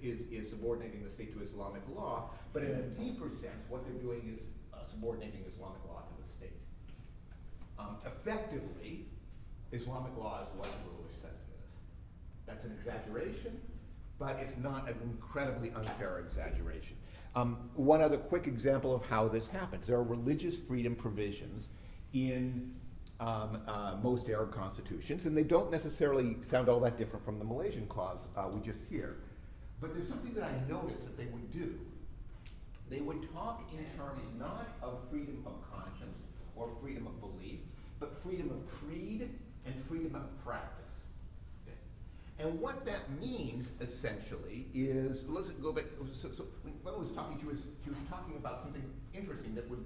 is subordinating the state to Islamic law, but in a deeper sense, what they're doing is subordinating Islamic law to the state. Effectively, Islamic law is what the ruler says it is. That's an exaggeration, but it's not an incredibly unfair exaggeration. One other quick example of how this happens. There are religious freedom provisions in most Arab constitutions, and they don't necessarily sound all that different from the Malaysian clause we just hear. But there's something that I noticed that they would do. They would talk in terms not of freedom of conscience or freedom of belief, but freedom of creed and freedom of practice. And what that means, essentially, is, let's go back, so when I was talking to you, she was talking about something interesting that would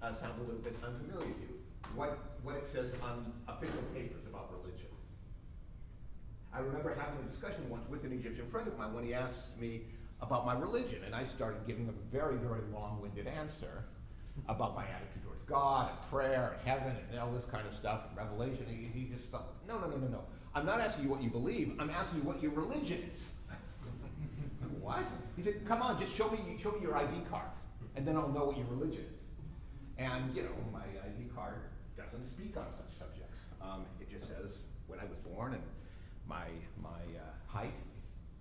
sound a little bit unfamiliar to you. What it says on official papers about religion. I remember having a discussion once with an Egyptian friend of mine when he asked me about my religion, and I started giving him a very, very long-winded answer about my attitude towards God and prayer and heaven and all this kind of stuff and revelation. He just thought, no. I'm not asking you what you believe. I'm asking you what your religion is. What? He said, come on, just show me your ID card, and then I'll know what your religion is. And my ID card doesn't speak on such subjects. It just says when I was born and my height.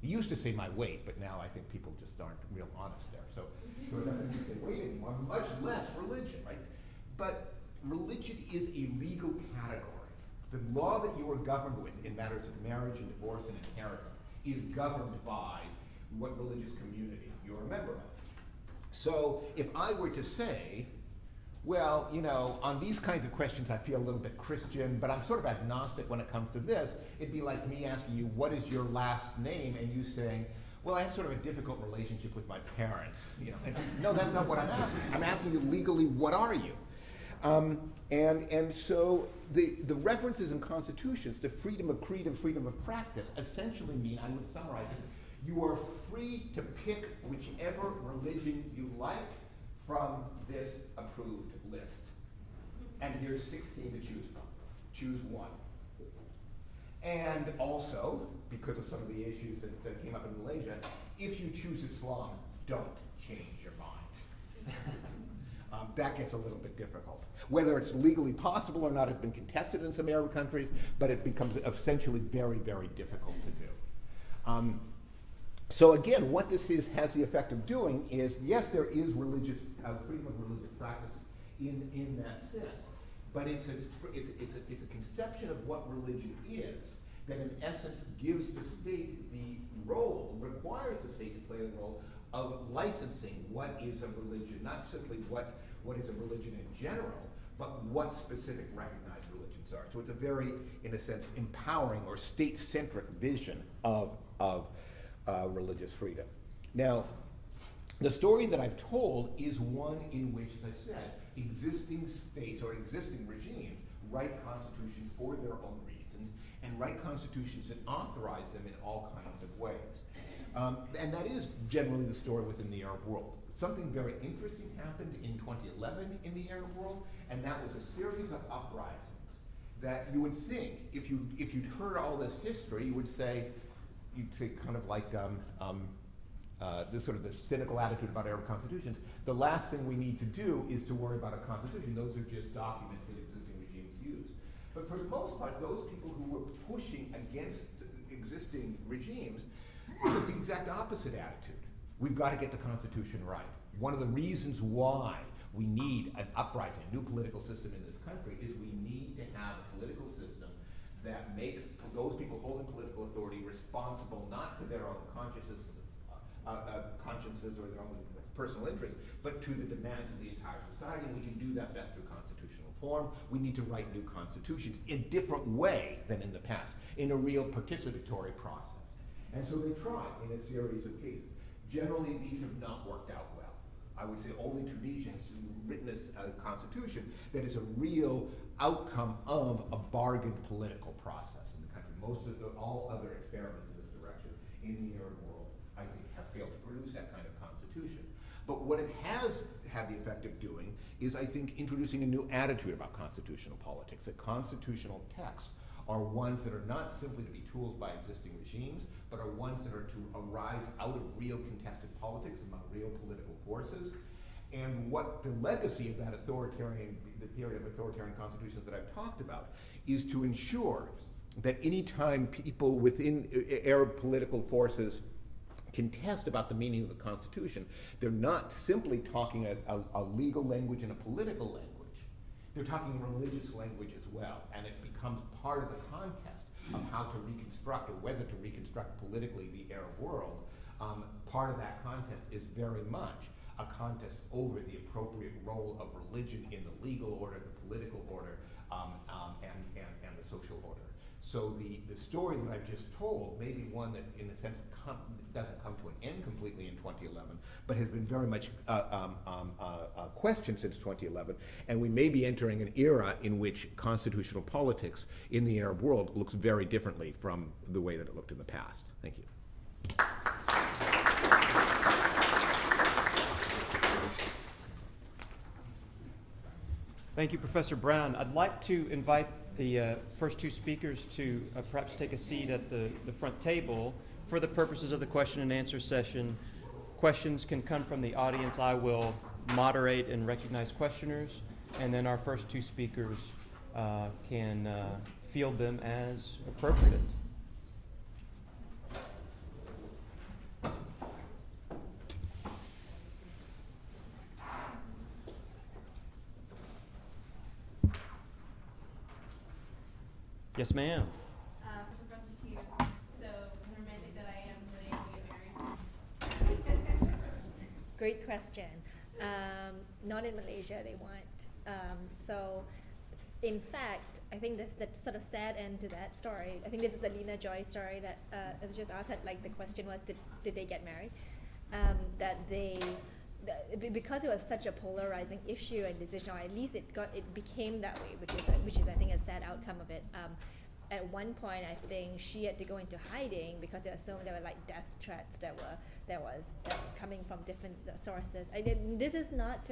He used to say my weight, but now I think people just aren't real honest there. So it doesn't say weight anymore, much less religion, right? But religion is a legal category. The law that you are governed with in matters of marriage and divorce and inheritance is governed by what religious community you're a member of. So if I were to say, well, on these kinds of questions I feel a little bit Christian, but I'm sort of agnostic when it comes to this, it'd be like me asking you, what is your last name? And you saying, well, I have sort of a difficult relationship with my parents. And no, that's not what I'm asking. I'm asking you legally, what are you? And so the references in constitutions to freedom of creed and freedom of practice essentially mean, I would summarize it, you are free to pick whichever religion you like from this approved list. And here's 16 to choose from. Choose one. And also, because of some of the issues that came up in Malaysia, if you choose Islam, don't change your mind. That gets a little bit difficult. Whether it's legally possible or not has been contested in some Arab countries, but it becomes essentially very, very difficult to do. So again, what this has the effect of doing is, yes, there is freedom of religious practice in that sense, but it's a conception of what religion is that in essence gives the state the role, requires the state to play the role of of licensing what is a religion, not simply what is a religion in general, but what specific recognized religions are. So it's a very, in a sense, empowering or state-centric vision of religious freedom. Now, the story that I've told is one in which, as I said, existing states or existing regimes write constitutions for their own reasons and write constitutions that authorize them in all kinds of ways. And that is generally the story within the Arab world. Something very interesting happened in 2011 in the Arab world, and that was a series of uprisings that you would think, if you'd heard all this history, you'd say kind of like this sort of this cynical attitude about Arab constitutions. The last thing we need to do is to worry about a constitution. Those are just documents that existing regimes use. But for the most part, those people who were pushing against existing regimes took the exact opposite attitude. We've got to get the Constitution right. One of the reasons why we need an uprising, a new political system in this country, is we need to have a political system that makes those people holding political authority responsible not to their own consciences or their own personal interests, but to the demands of the entire society, and we can do that best through constitutional form. We need to write new constitutions in a different way than in the past, in a real participatory process. And so they tried in a series of cases. Generally, these have not worked out well. I would say only Tunisia has written this constitution that is a real outcome of a bargained political process in the country. All other experiments in this direction in the Arab world, I think, have failed to produce that kind of constitution. But what it has had the effect of doing is, I think, introducing a new attitude about constitutional politics, that constitutional texts are ones that are not simply to be tools by existing regimes, but are ones that are to arise out of real contested politics among real political forces. And what the legacy of that the period of authoritarian constitutions that I've talked about, is to ensure that any time people within Arab political forces contest about the meaning of the Constitution, they're not simply talking a legal language and a political language. They're talking a religious language as well, and it becomes part of the contest of how to reconstruct, or whether to reconstruct politically, the Arab world. Part of that contest is very much a contest over the appropriate role of religion in the legal order, the political order, and the social order. So the story that I've just told may be one that, in a sense, doesn't come to an end completely in 2011, but has been very much questioned since 2011. And we may be entering an era in which constitutional politics in the Arab world looks very differently from the way that it looked in the past. Thank you. Thank you, Professor Brown. I'd like to invite the first two speakers to perhaps take a seat at the front table. For the purposes of the question and answer session, questions can come from the audience. I will moderate and recognize questioners, and then our first two speakers can field them as appropriate. Yes, ma'am. Professor Q, so romantic that I am, really able to get married? Great question. Not in Malaysia, they want. So, in fact, I think that's sort of sad end to that story. I think this is the Lena Joy story that it was just asked. Like the question was, did they get married? Because it was such a polarizing issue and decision, or at least it became that way, which is I think a sad outcome of it. At one point, I think she had to go into hiding because there were like death threats that was coming from different sources. This is not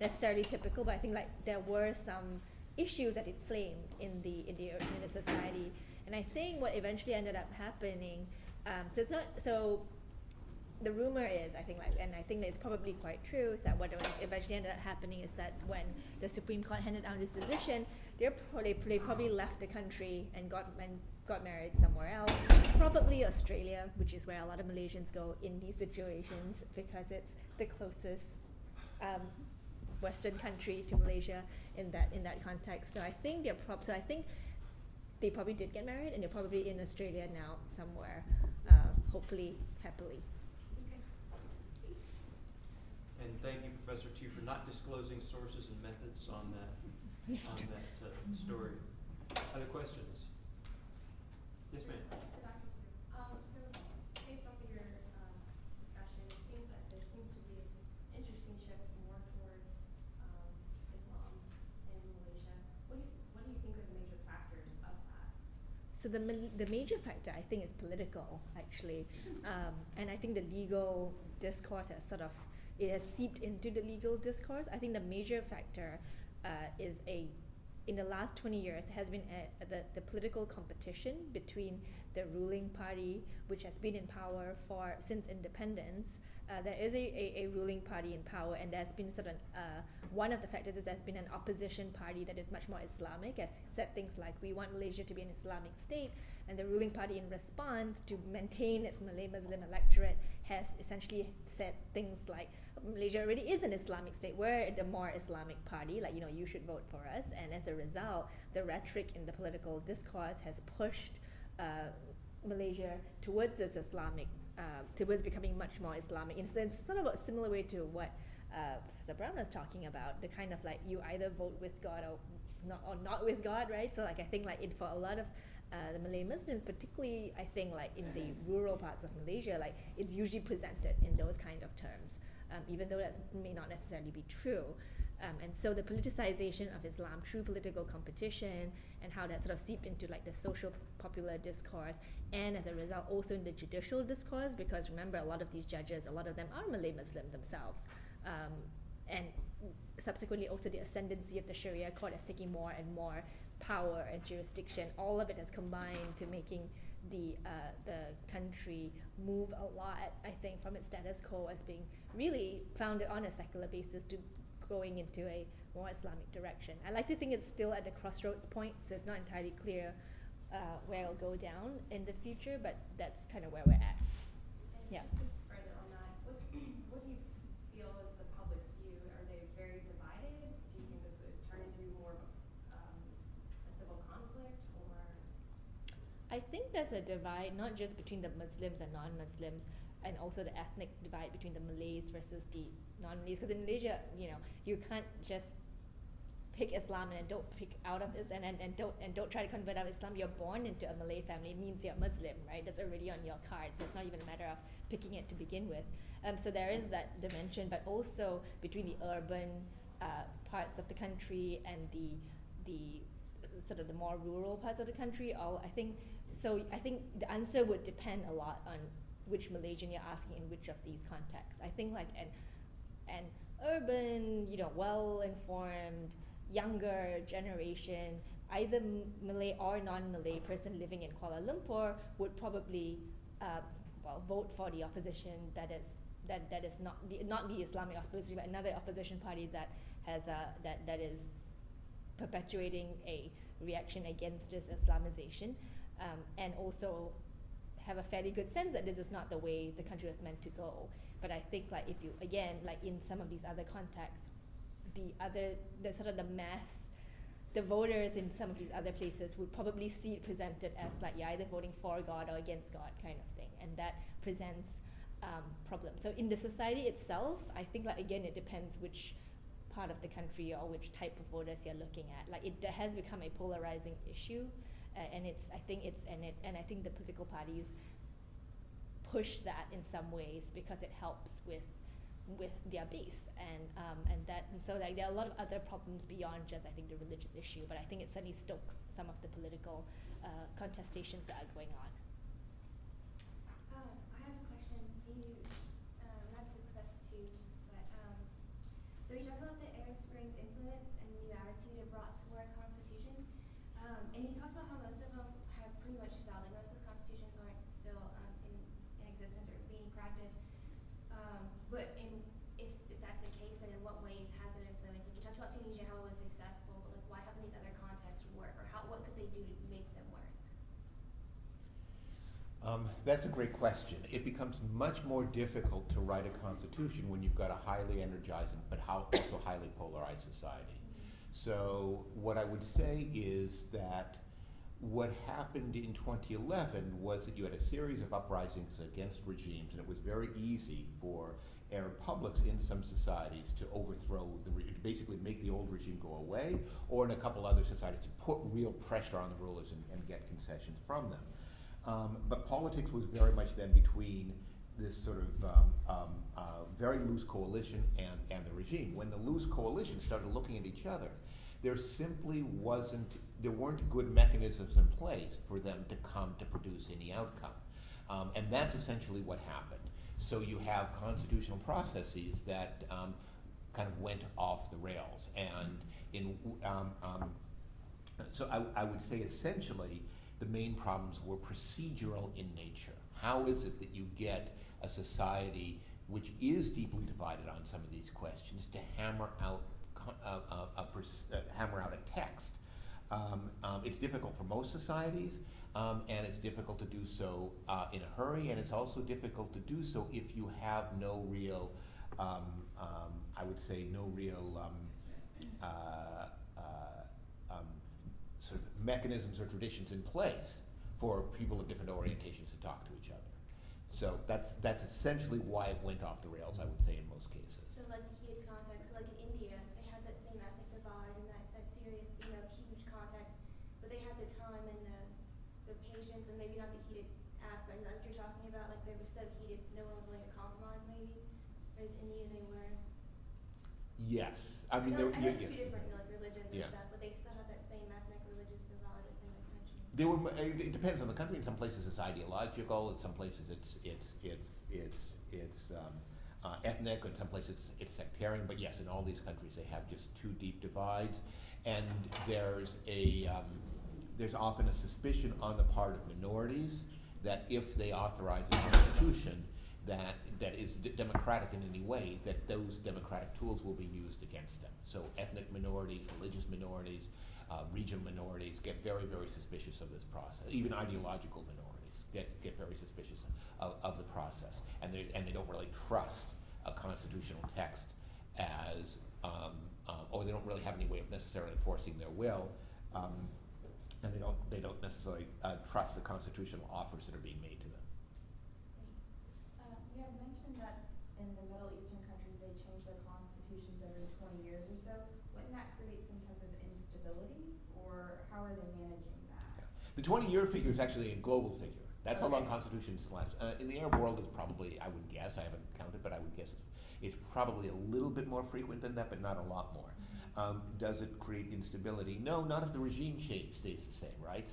necessarily typical, but I think like there were some issues that it flamed in the society, and I think what eventually ended up happening. So it's not so. The rumor is, I think, and I think that it's probably quite true, is that what eventually ended up happening is that when the Supreme Court handed down this decision, they probably left the country and got married somewhere else, probably Australia, which is where a lot of Malaysians go in these situations because it's the closest Western country to Malaysia in that context. So I think they probably did get married, and they're probably in Australia now somewhere, hopefully happily. And thank you, Professor Tu, for not disclosing sources and methods on that story. Other questions? Yes, ma'am. Dr. Tu, so based off of your discussion, it seems that there seems to be an interesting shift more towards Islam in Malaysia. What do you think are the major factors of that? So the major factor, I think, is political, actually, and I think the legal discourse has it has seeped into the legal discourse. I think the major factor is in the last 20 years, there has been the political competition between the ruling party, which has been in power since independence. There is a ruling party in power, and there's been one of the factors is there's been an opposition party that is much more Islamic, has said things like, we want Malaysia to be an Islamic state, and the ruling party, in response to maintain its Malay Muslim electorate, has essentially said things like, Malaysia already is an Islamic state, we're the more Islamic party, you should vote for us. And as a result, the rhetoric in the political discourse has pushed Malaysia towards its Islamic, towards becoming much more Islamic. In a sense, sort of a similar way to what Professor Brown was talking about, the kind of you either vote with God or not with God, right? So I think for a lot of the Malay Muslims, particularly I think in the rural parts of Malaysia, it's usually presented in those kind of terms, even though that may not necessarily be true. And so the politicization of Islam through political competition and how that seeped into the social popular discourse, and as a result also in the judicial discourse, because remember, a lot of these judges, a lot of them are Malay Muslim themselves, and subsequently also the ascendancy of the Sharia court is taking more and more power and jurisdiction. All of it has combined to making the country move a lot, I think, from its status quo as being really founded on a secular basis to going into a more Islamic direction. I like to think it's still at the crossroads point, so it's not entirely clear where it'll go down in the future, but that's kind of where we're at. And Yeah. just further on that, what do you feel is the public's view? Are they very divided? Do you think this would turn into more of a civil conflict, or? I think there's a divide, not just between the Muslims and non-Muslims, and also the ethnic divide between the Malays versus the non-Malays. Because in Malaysia, you can't just pick Islam and don't pick out of Islam and don't try to convert out of Islam. You're born into a Malay family, it means you're Muslim, right? That's already on your card, so it's not even a matter of picking it to begin with. So there is that dimension, but also between the urban parts of the country and the the more rural parts of the country. I think the answer would depend a lot on which Malaysian you're asking in which of these contexts. I think an urban, well-informed, younger generation, either Malay or non-Malay person living in Kuala Lumpur would probably vote for the opposition that is not the Islamic opposition, but another opposition party that has that is perpetuating a reaction against this Islamization, and also have a fairly good sense that this is not the way the country was meant to go. But I think if you, again, in some of these other contexts, the voters in some of these other places would probably see it presented as you're either voting for God or against God kind of thing, and that presents problems. So in the society itself, I think again, it depends which part of the country or which type of voters you're looking at. It has become a polarizing issue, and I think the political parties push that in some ways because it helps with their base, and so there are a lot of other problems beyond just, I think, the religious issue, but I think it certainly stokes some of the political contestations that are going on. I have a question for you, not to Professor Tu, but so you talked about the Arab Spring's influence and new attitude it brought to our constitutions, and you talked about how most of them have pretty much valid. Most of the constitutions aren't still in existence or being practiced. But if that's the case, then in what ways has it influenced? You talked about Tunisia, how it was successful, but why haven't these other contexts work, or what could they do to make them work? That's a great question. It becomes much more difficult to write a constitution when you've got a highly energizing but also highly polarized society. So what I would say is that What happened in 2011 was that you had a series of uprisings against regimes, and it was very easy for Arab publics in some societies to overthrow, to basically make the old regime go away, or in a couple other societies to put real pressure on the rulers and get concessions from them. But politics was very much then between this sort of very loose coalition and the regime. When the loose coalition started looking at each other, there weren't good mechanisms in place for them to come to produce any outcome. And that's essentially what happened. So you have constitutional processes that kind of went off the rails. And so I would say essentially the main problems were procedural in nature. How is it that you get a society which is deeply divided on some of these questions to hammer out a text? It's difficult for most societies, and it's difficult to do so in a hurry, and it's also difficult to do so if you have no real, I would say, no real sort of mechanisms or traditions in place for people of different orientations to talk to each other. So that's essentially why it went off the rails, I would say, in most cases. So like heated context, so like in India, they had that same ethnic divide and that serious, huge context, but they had the time and the patience and maybe not the heated aspect, like you're talking about, like they were so heated, no one was willing to compromise maybe, whereas India, they were. Yes, I know it's yeah. two different like religions and Yeah. stuff, but they still had that same ethnic religious divide within the country. It depends on the country. In some places it's ideological. In some places it's ethnic. In some places it's sectarian. But yes, in all these countries they have just two deep divides, and there's often a suspicion on the part of minorities that if they authorize a constitution that is democratic in any way, that those democratic tools will be used against them. So ethnic minorities, religious minorities, regional minorities get very, very suspicious of this process. Even ideological minorities get very suspicious of the process, and they don't really trust a constitutional text as, or they don't really have any way of necessarily enforcing their will, and they don't necessarily trust the constitutional offers that are being made to them. You have mentioned that in the Middle Eastern countries they change their constitutions every 20 years or so. Wouldn't that create some type of instability, or how are they managing that? The 20-year figure is actually a global figure. That's how long Okay. constitutions last. In the Arab world, it's probably, I would guess, I haven't counted, but I would guess it's probably a little bit more frequent than that, but not a lot more. Does it create instability? No, not if the regime change stays the same, right?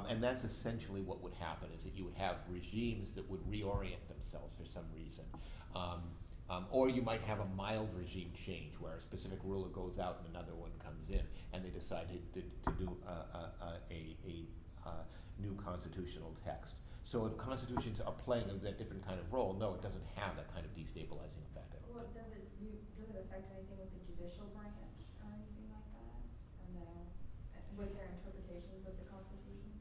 And that's essentially what would happen, is that you would have regimes that would reorient themselves for some reason. Or you might have a mild regime change where a specific ruler goes out and another one comes in, and they decide to do a new constitutional text. So if constitutions are playing that different kind of role, no, it doesn't have that kind of destabilizing effect. I don't Well, think. does it affect anything with the judicial branch or anything like that? Or no? With their interpretations of the Constitution?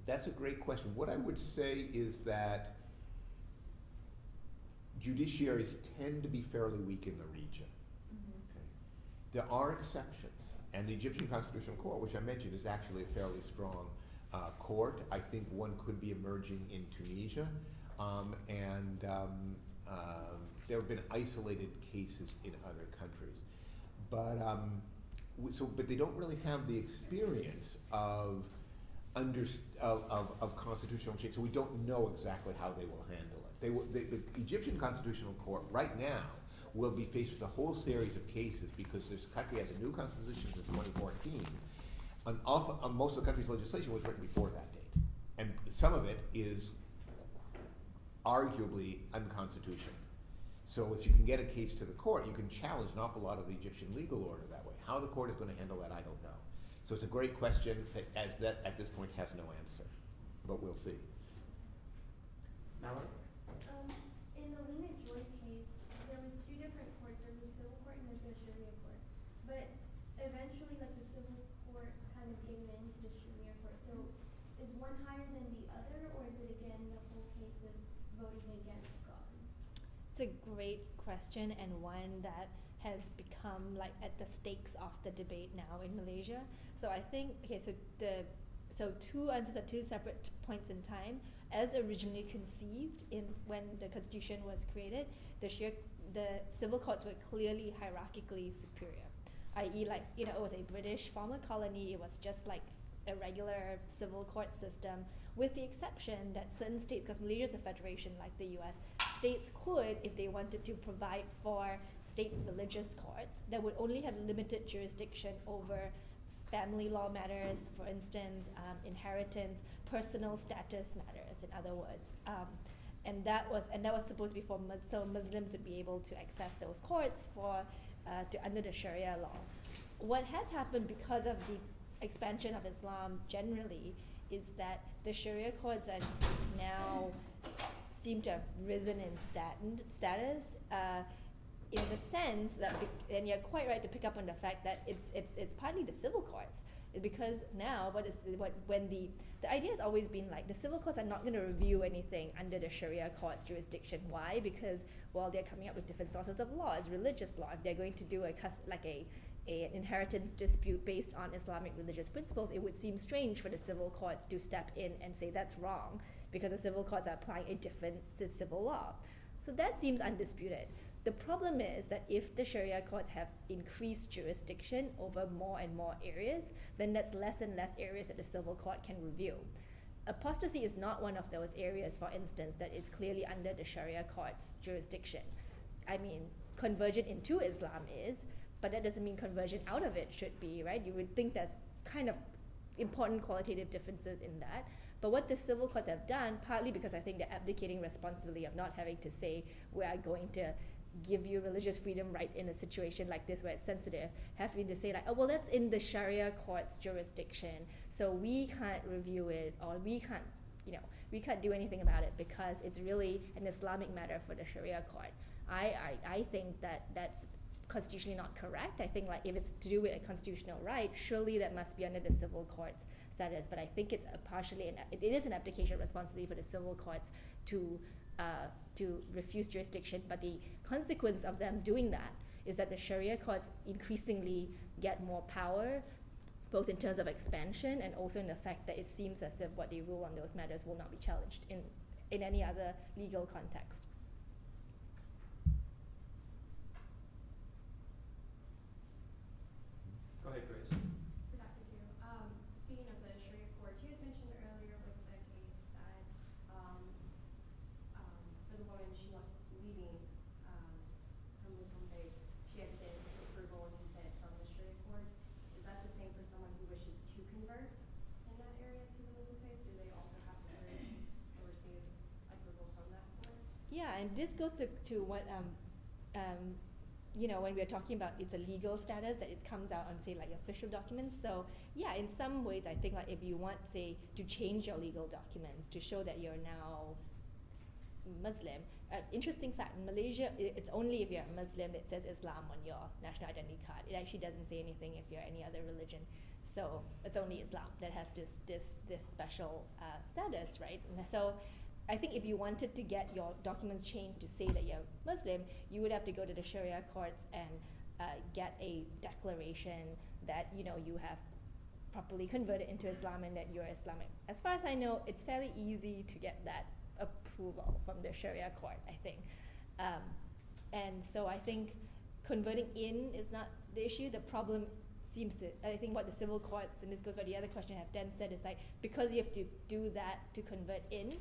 That's a great question. What I would say is that judiciaries tend to be fairly weak in the region. Okay. There are exceptions, and the Egyptian Constitutional Court, which I mentioned, is actually a fairly strong court. I think one could be emerging in Tunisia, and there have been isolated cases in other countries, but they don't really have the experience of constitutional change, so we don't know exactly how they will handle it. The Egyptian Constitutional Court right now will be faced with a whole series of cases because this country has a new constitution since 2014. Most of the country's legislation was written before that date, and some of it is arguably unconstitutional. So if you can get a case to the court, you can challenge an awful lot of the Egyptian legal order that way. How the court is going to handle that, I don't know. So it's a great question that at this point has no answer, but we'll see. Mallory? In the Lena Joy case, there was two different courts. There was a civil court and then the Sharia court. But eventually, like the civil court kind of gave in to the Sharia court. So is one higher than the other, or is it again the whole case of voting against God? It's a great question, and one that has become like at the stakes of the debate now in Malaysia. So I think, okay, so two answers at two separate points in time. As originally conceived when the Constitution was created, the civil courts were clearly hierarchically superior, i.e. like, you know, it was a British former colony, it was just like a regular civil court system, with the exception that certain states, because Malaysia is a federation like the US, states could, if they wanted to, provide for state religious courts that would only have limited jurisdiction over family law matters, for instance, inheritance, personal status matters, in other words. And that was supposed to be so Muslims would be able to access those courts under the Sharia law. What has happened because of the expansion of Islam generally is that the Sharia courts are now seem to have risen in status, in the sense that, and you're quite right to pick up on the fact that it's partly the civil courts, because now the idea has always been like the civil courts are not going to review anything under the Sharia court's jurisdiction. Why? Because, well, they're coming up with different sources of law, as religious law. If they're going to do an inheritance dispute based on Islamic religious principles, it would seem strange for the civil courts to step in and say that's wrong, because the civil courts are applying a different civil law. So that seems undisputed. The problem is that if the Sharia courts have increased jurisdiction over more and more areas, then that's less and less areas that the civil court can review. Apostasy is not one of those areas, for instance, that is clearly under the Sharia court's jurisdiction. I mean, conversion into Islam is, but that doesn't mean conversion out of it should be, right? You would think there's kind of important qualitative differences in that. But what the civil courts have done, partly because I think they're abdicating responsibility of not having to say, we are going to give you religious freedom right in a situation like this where it's sensitive, having to say like, oh, well, that's in the Sharia court's jurisdiction, so we can't review it, or we can't do anything about it because it's really an Islamic matter for the Sharia court. I think that that's constitutionally not correct. I think like if it's to do with a constitutional right, surely that must be under the civil court's status. But I think it's it is an abdication of responsibility for the civil courts to refuse jurisdiction. But the consequence of them doing that is that the Sharia courts increasingly get more power, both in terms of expansion and also in the fact that it seems as if what they rule on those matters will not be challenged in any other legal context. Go ahead, Grace. For Dr. Tu, speaking of the Sharia courts, you had mentioned earlier with the case that for the woman, she was leaving her Muslim faith, she had to get approval and consent from the Sharia courts. Is that the same for someone who wishes to convert in that area to the Muslim faith? Do they also have to receive approval from that court? Yeah, and this goes to what when we're talking about it's a legal status, that it comes out on, say, like official documents. So yeah, in some ways I think like if you want, say, to change your legal documents to show that you're now Muslim, interesting fact, in Malaysia it's only if you're a Muslim that says Islam on your national identity card. It actually doesn't say anything if you're any other religion. So it's only Islam that has this special status, right? And so I think if you wanted to get your documents changed to say that you're Muslim, you would have to go to the Sharia courts and get a declaration that you have properly converted into Islam and that you're Islamic. As far as I know, it's fairly easy to get that approval from the Sharia court, I think. And so I think converting in is not the issue. The problem I think what the civil courts, and this goes by the other question I have then said, is like, because you have to do that to convert in,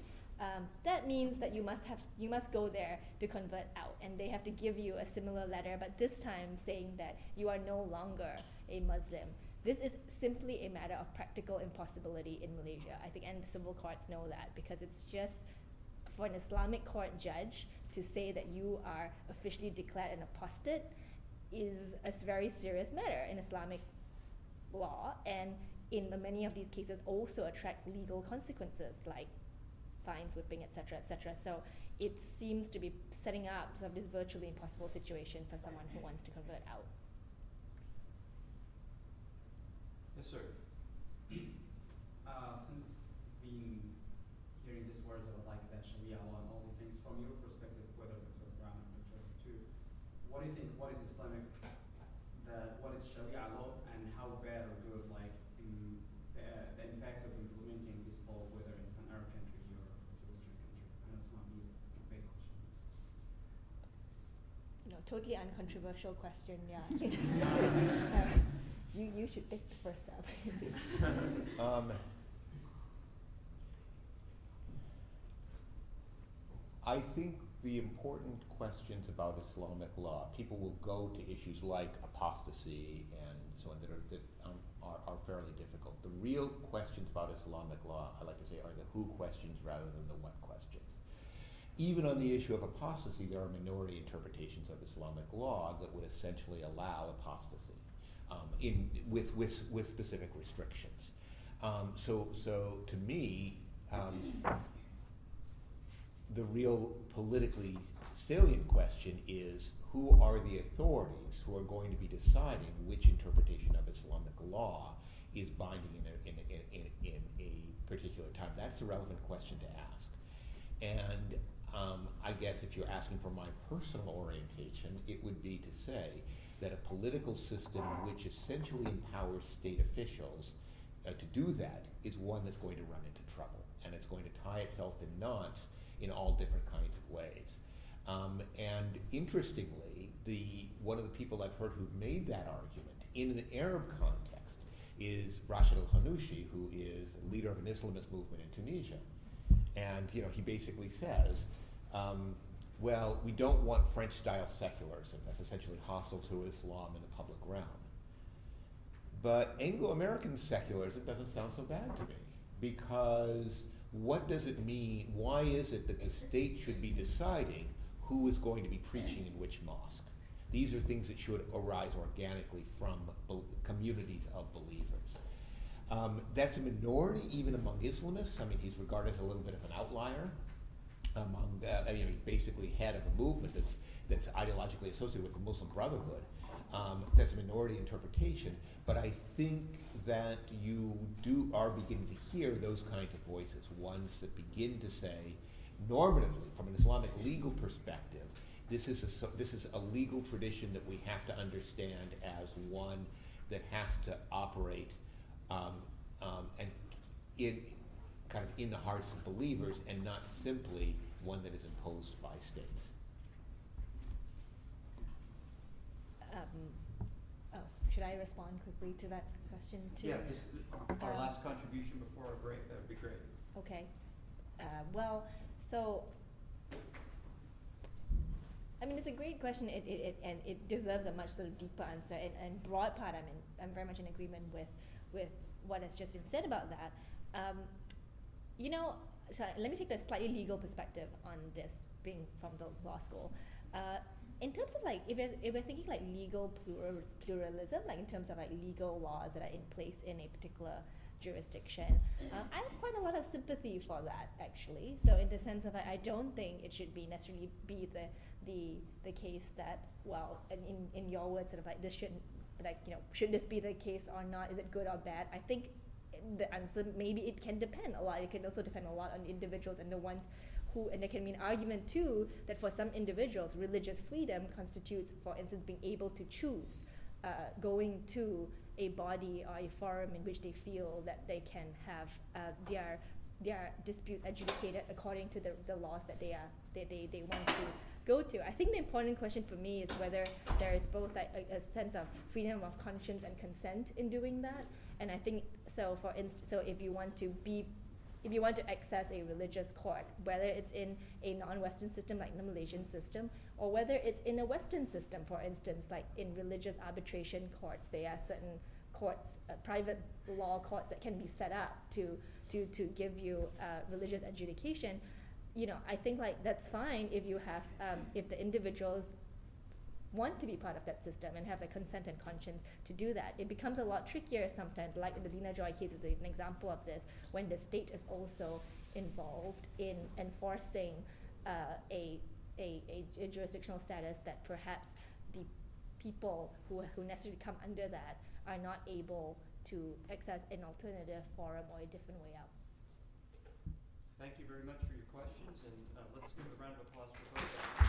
that means that you must go there to convert out, and they have to give you a similar letter, but this time saying that you are no longer a Muslim. This is simply a matter of practical impossibility in Malaysia, I think, and the civil courts know that, because it's just for an Islamic court judge to say that you are officially declared an apostate is a very serious matter in Islamic law, and in many of these cases also attract legal consequences like fines, whipping, etc., etc. So it seems to be setting up sort of this virtually impossible situation for someone who wants to convert out. Yes, sir. Since being hearing these words about like that Sharia law and all the things, from your perspective, whether Dr. Brown or Dr. Tu, what do you think? What is Islamic how bad or good, like, the impact of implementing this law, whether it's an Arab country or it's a Western country? I know it's not be a big question. Totally uncontroversial question, yeah. You should take the first step. I think the important questions about Islamic law, people will go to issues like apostasy and so on that are fairly difficult. The real questions about Islamic law, I like to say, are the who questions rather than the what questions. Even on the issue of apostasy, there are minority interpretations of Islamic law that would essentially allow apostasy with specific restrictions. So to me, the real politically salient question is who are the authorities who are going to be deciding which interpretation of Islamic law is binding in a particular time. That's the relevant question to ask. And I guess if you're asking for my personal orientation, it would be to say that a political system which essentially empowers state officials to do that is one that's going to run into trouble, and it's going to tie itself in knots in all different kinds of ways. And interestingly, one of the people I've heard who've made that argument in an Arab context is Rashid al-Ghanouchi, who is a leader of an Islamist movement in Tunisia. And he basically says, well, we don't want French-style secularism that's essentially hostile to Islam in the public realm. But Anglo-American secularism doesn't sound so bad to me, because what does it mean? Why is it that the state should be deciding who is going to be preaching in which mosque? These are things that should arise organically from communities of believers. That's a minority even among Islamists. I mean, he's regarded as a little bit of an outlier. He's basically head of a movement that's ideologically associated with the Muslim Brotherhood. That's a minority interpretation, but I think that you are beginning to hear those kinds of voices, ones that begin to say, normatively, from an Islamic legal perspective, this is a legal tradition that we have to understand as one that has to operate and in the hearts of believers, and not simply one that is imposed by states. Should I respond quickly to that question too? Yeah, this our last contribution before our break. That would be great. Okay. So I mean, it's a great question. And it deserves a much sort of deeper answer. And broad part, I'm very much in agreement with what has just been said about that. So let me take the slightly legal perspective on this, being from the law school. In terms of if we're thinking legal pluralism, in terms of legal laws that are in place in a particular jurisdiction, I have quite a lot of sympathy for that, actually. So in the sense of I don't think it should necessarily be the case that, well, in your words, this shouldn't, should this be the case or not? Is it good or bad? I think the answer, maybe it can depend a lot. It can also depend a lot on individuals and the ones and there can be an argument too that for some individuals, religious freedom constitutes, for instance, being able to choose going to a body or a forum in which they feel that they can have their disputes adjudicated according to the laws that they want to go to. I think the important question for me is whether there is both a sense of freedom of conscience and consent in doing that. And I think so. For instance, so if you want to access a religious court, whether it's in a non-Western system like the Malaysian system, or whether it's in a Western system, for instance, like in religious arbitration courts, there are certain courts, private law courts that can be set up to give you religious adjudication. I think that's fine if you have if the individuals want to be part of that system and have the consent and conscience to do that. It becomes a lot trickier sometimes, like the Lina Joy case is an example of this, when the state is also involved in enforcing a jurisdictional status that perhaps the people who necessarily come under that are not able to access an alternative forum or a different way out. Thank you very much for your questions, and let's give a round of applause for both.